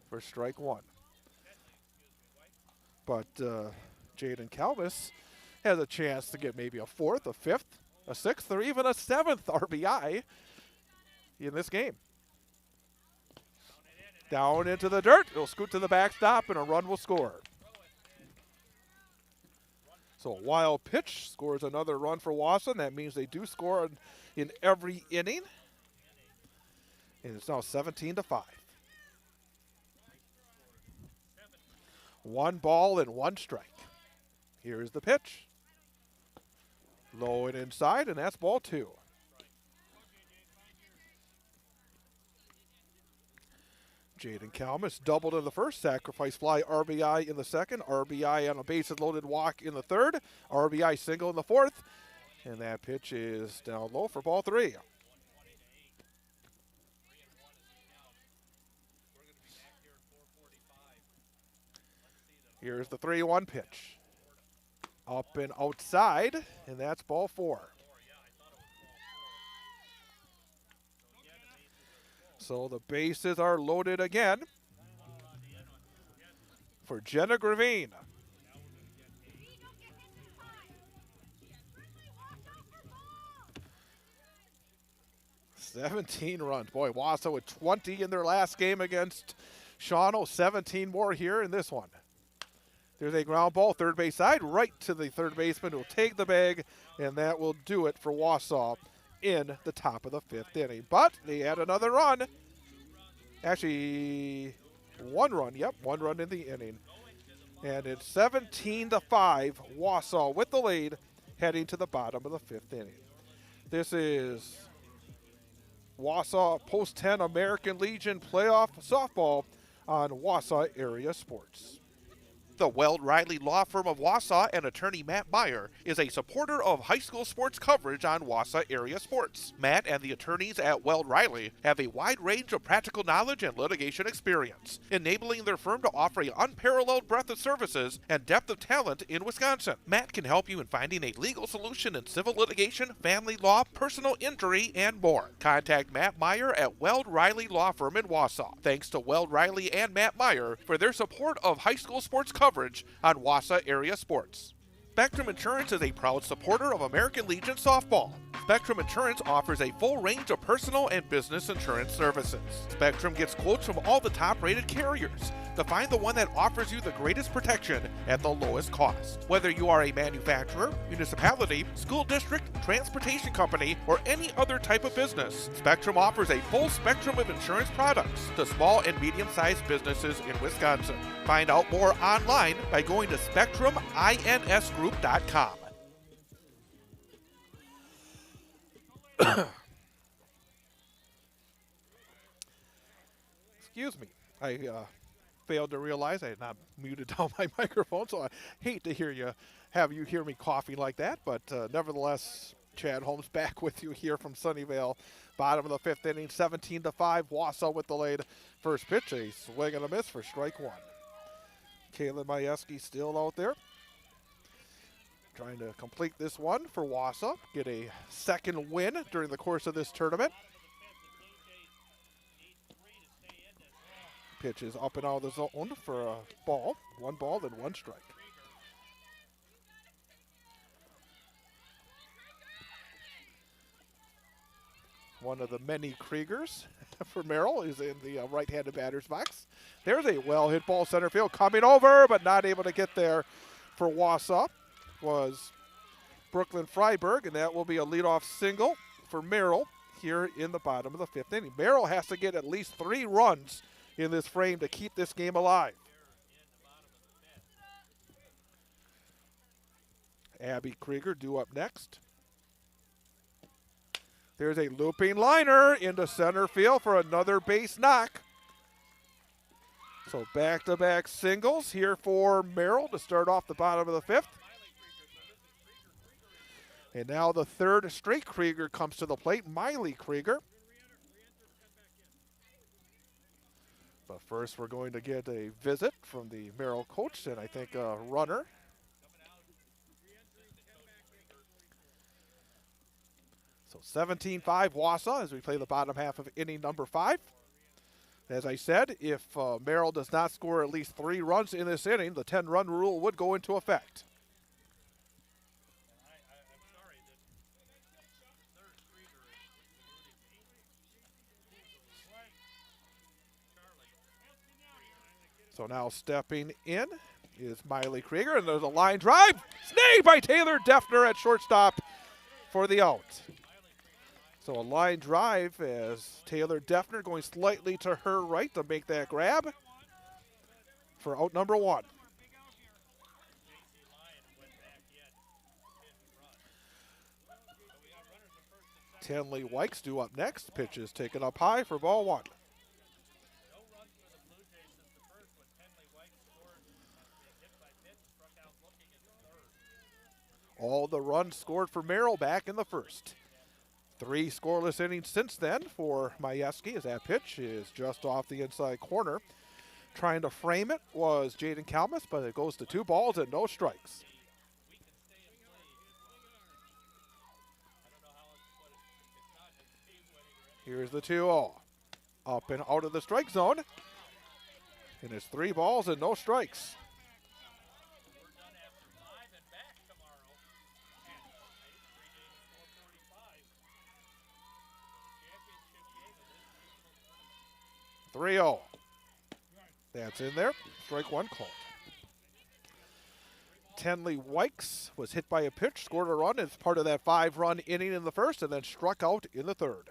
for strike 1. But Jaden Kalmus has a chance to get maybe a 4th, a 5th, a 6th, or even a 7th RBI in this game. Down into the dirt. It'll scoot to the backstop, and a run will score. So a wild pitch scores another run for Wausau. That means they do score in every inning. And it's now 17-5. 1 ball and 1 strike. Here's the pitch. Low and inside, and that's ball 2. Jaden Kalmus doubled in the first, sacrifice fly RBI in the second, RBI on a bases loaded walk in the third, RBI single in the fourth, and that pitch is down low for ball 3. Here's the 3-1 pitch. Up and outside, and that's ball 4. So the bases are loaded again for Jenna Gravine. "17 runs. Boy, Wausau with 20 in their last game against Shawano. 17 more here in this one. There's a ground ball, third base side, right to the third baseman who will take the bag, and that will do it for Wausau in the top of the 5th inning. But they had another run. Actually, 1 run. Yep, 1 run in the inning. And it's 17-5, Wausau with the lead, heading to the bottom of the 5th inning. This is Wausau Post 10 American Legion Playoff Softball on Wausau Area Sports. The Weld Riley Law Firm of Wausau and attorney Matt Meyer is a supporter of high school sports coverage on Wausau Area Sports. Matt and the attorneys at Weld Riley have a wide range of practical knowledge and litigation experience, enabling their firm to offer an unparalleled breadth of services and depth of talent in Wisconsin. Matt can help you in finding a legal solution in civil litigation, family law, personal injury, and more. Contact Matt Meyer at Weld Riley Law Firm in Wausau. Thanks to Weld Riley and Matt Meyer for their support of high school sports coverage on Wausau Area Sports. Spectrum Insurance is a proud supporter of American Legion Softball. Spectrum Insurance offers a full range of personal and business insurance services. Spectrum gets quotes from all the top-rated carriers to find the one that offers you the greatest protection at the lowest cost. Whether you are a manufacturer, municipality, school district, transportation company, or any other type of business, Spectrum offers a full spectrum of insurance products to small and medium-sized businesses in Wisconsin. Find out more online by going to spectruminsgroup.com. Excuse me. I failed to realize I had not muted down my microphone, so I hate to have you hear me coughing like that, but nevertheless, Chad Holmes back with you here from Sunnyvale. Bottom of the 5th inning, 17-5, Wausau with the lead. First pitch, a swing and a miss for strike 1. Kaylin Majewski still out there, trying to complete this one for Wausau, get a second win during the course of this tournament. Pitch is up and out of the zone for a ball. 1 ball and 1 strike. One of the many Kriegers for Merrill is in the right-handed batter's box. There's a well-hit ball center field coming over, but not able to get there for Wausau. Was Brooklyn Freiberg, and that will be a leadoff single for Merrill here in the bottom of the 5th inning. Merrill has to get at least 3 runs in this frame to keep this game alive. Abby Krieger due up next. There's a looping liner into center field for another base knock. So back-to-back singles here for Merrill to start off the bottom of the 5th. And now the third straight Krieger comes to the plate, Miley Krieger. But first we're going to get a visit from the Merrill coach and I think a runner. So 17-5 Wausau as we play the bottom half of inning number 5. As I said, if Merrill does not score at least 3 runs in this inning, the 10-run rule would go into effect. So now stepping in is Miley Krieger, and there's a line drive. Snagged by Taylor Defner at shortstop for the out. So a line drive as Taylor Defner going slightly to her right to make that grab for out number 1. Tenley Wykes due up next. Pitch is taken up high for ball 1. All the runs scored for Merrill back in the first. 3 scoreless innings since then for Majewski as that pitch is just off the inside corner. Trying to frame it was Jaden Kalmus, but it goes to 2 balls and no strikes. Here's the 2-0. Up and out of the strike zone. And it's 3 balls and no strikes. (3-0). That's in there. Strike 1 called. Tenley Wykes was hit by a pitch, scored a run as part of that 5-run inning in the first, and then struck out in the third.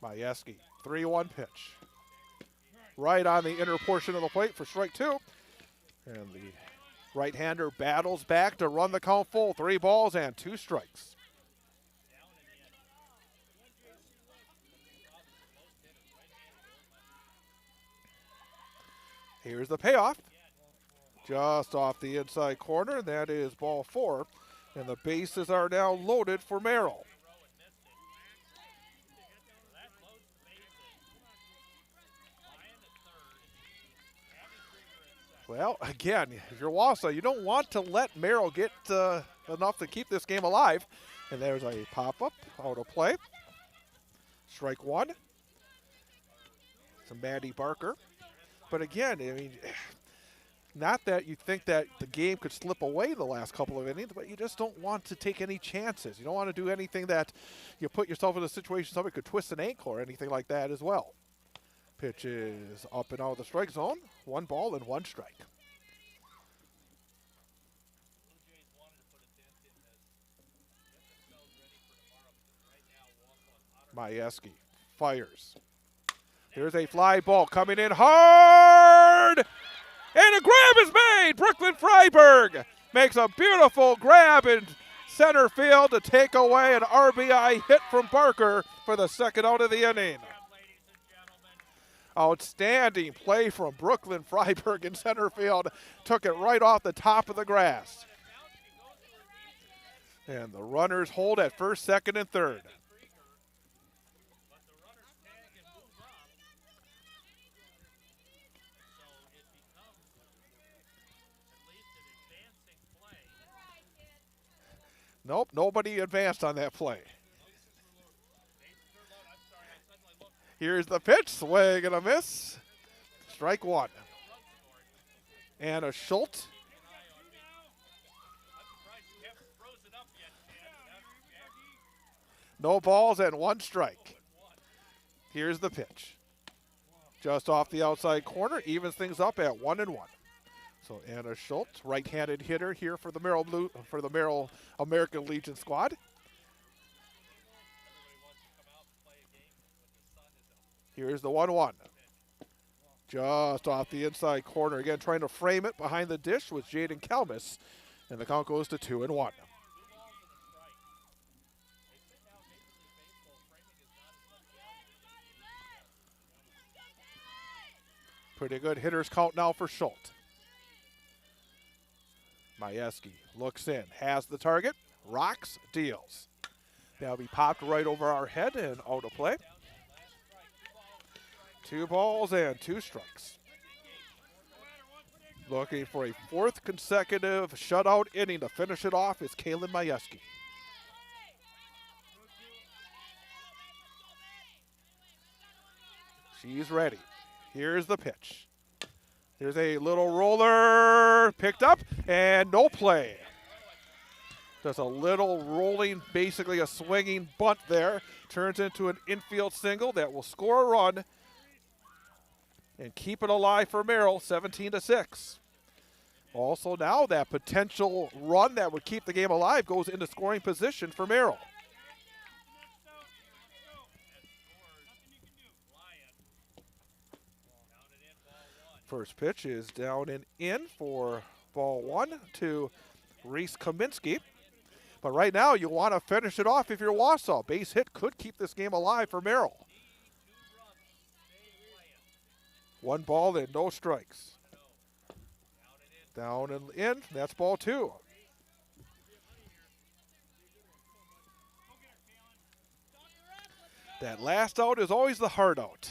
Majewski, 3-1 pitch. Right on the inner portion of the plate for strike 2. And the right-hander battles back to run the count full. 3 balls and 2 strikes. Here's the payoff. Just off the inside corner. That is ball 4. And the bases are now loaded for Merrill. Well, again, if you're Wausau, you don't want to let Merrill get enough to keep this game alive. And there's a pop-up, out of play. Strike 1. It's a Maddie Barker. But again, I mean, not that you think that the game could slip away the last couple of innings, but you just don't want to take any chances. You don't want to do anything that you put yourself in a situation somebody could twist an ankle or anything like that as well. Pitch is up and out of the strike zone. 1 ball and 1 strike. Majewski fires. Here's a fly ball coming in hard. And a grab is made. Brooklyn Freiberg makes a beautiful grab in center field to take away an RBI hit from Barker for the second out of the inning. Outstanding play from Brooklyn Freiberg in center field. Took it right off the top of the grass. And the runners hold at first, second, and third. Nope, nobody advanced on that play. Here's the pitch, swing and a miss. Strike 1. Anna Schultz. No balls and 1 strike. Here's the pitch. Just off the outside corner, evens things up at 1-1. So Anna Schultz, right-handed hitter here for the Merrill American Legion squad. Here's the 1-1. Just off the inside corner. Again, trying to frame it behind the dish with Jaden Kalmus. And the count goes to 2-1. Pretty good hitters count now for Schultz. Majewski looks in, has the target, rocks, deals. That'll be popped right over our head and out of play. 2 balls and 2 strikes. Looking for a 4th consecutive shutout inning to finish it off is Kaylin Majewski. She's ready. Here's the pitch. Here's a little roller picked up and no play. Just a little rolling, basically a swinging bunt there. Turns into an infield single that will score a run and keep it alive for Merrill, 17-6. Also now that potential run that would keep the game alive goes into scoring position for Merrill. First pitch is down and in for ball 1 to Reese Kaminsky. But right now you want to finish it off if you're Wausau. Base hit could keep this game alive for Merrill. 1 ball and no strikes. Down and in, that's ball 2. That last out is always the hard out.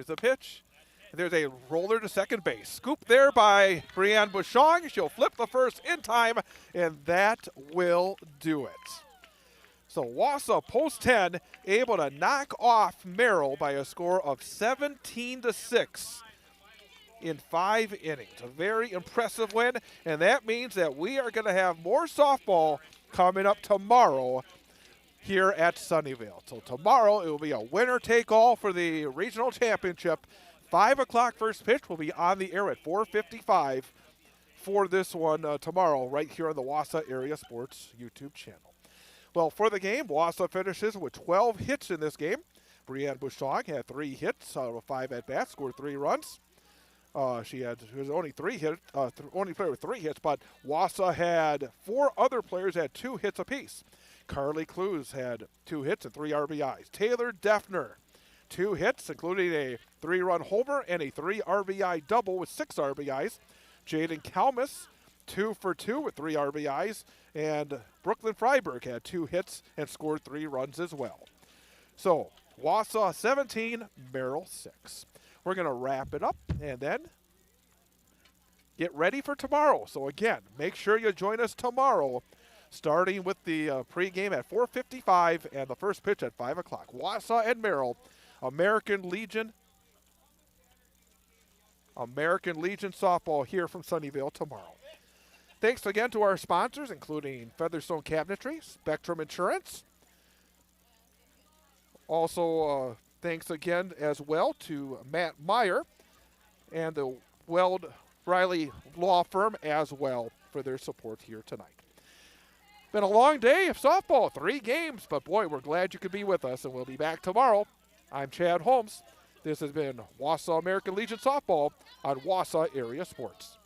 Here's the pitch. There's a roller to second base. Scoop there by Brianne Bouchon. She'll flip the first in time, and that will do it. So Wausau, post 10, able to knock off Merrill by a score of 17-6 in 5 innings. A very impressive win, and that means that we are going to have more softball coming up tomorrow here at Sunnyvale. So tomorrow it will be a winner-take-all for the regional championship. 5 o'clock first pitch will be on the air at 4:55 for this one tomorrow right here on the Wausau Area Sports YouTube channel. Well, for the game, Wausau finishes with 12 hits in this game. Brianne Bouchon had 3 hits out of 5 at-bats, scored 3 runs. She was only only player with 3 hits, but Wausau had 4 other players had 2 hits apiece. Carly Clues had 2 hits and 3 RBIs. Taylor Defner, 2 hits, including a 3-run homer and a 3 RBI double with 6 RBIs. Jaden Kalmus, 2 for 2 with 3 RBIs. And Brooklyn Freiberg had 2 hits and scored 3 runs as well. So, Wausau 17, Merrill 6. We're going to wrap it up and then get ready for tomorrow. So again, make sure you join us tomorrow, starting with the pregame at 4:55 and the first pitch at 5 o'clock. Wausau and Merrill, American Legion softball here from Sunnyvale tomorrow. Thanks again to our sponsors, including Featherstone Cabinetry, Spectrum Insurance. Also, thanks again as well to Matt Meyer and the Weld Riley Law Firm as well for their support here tonight. Been a long day of softball, 3 games, but boy, we're glad you could be with us, and we'll be back tomorrow. I'm Chad Holmes. This has been Wausau American Legion Softball on Wausau Area Sports.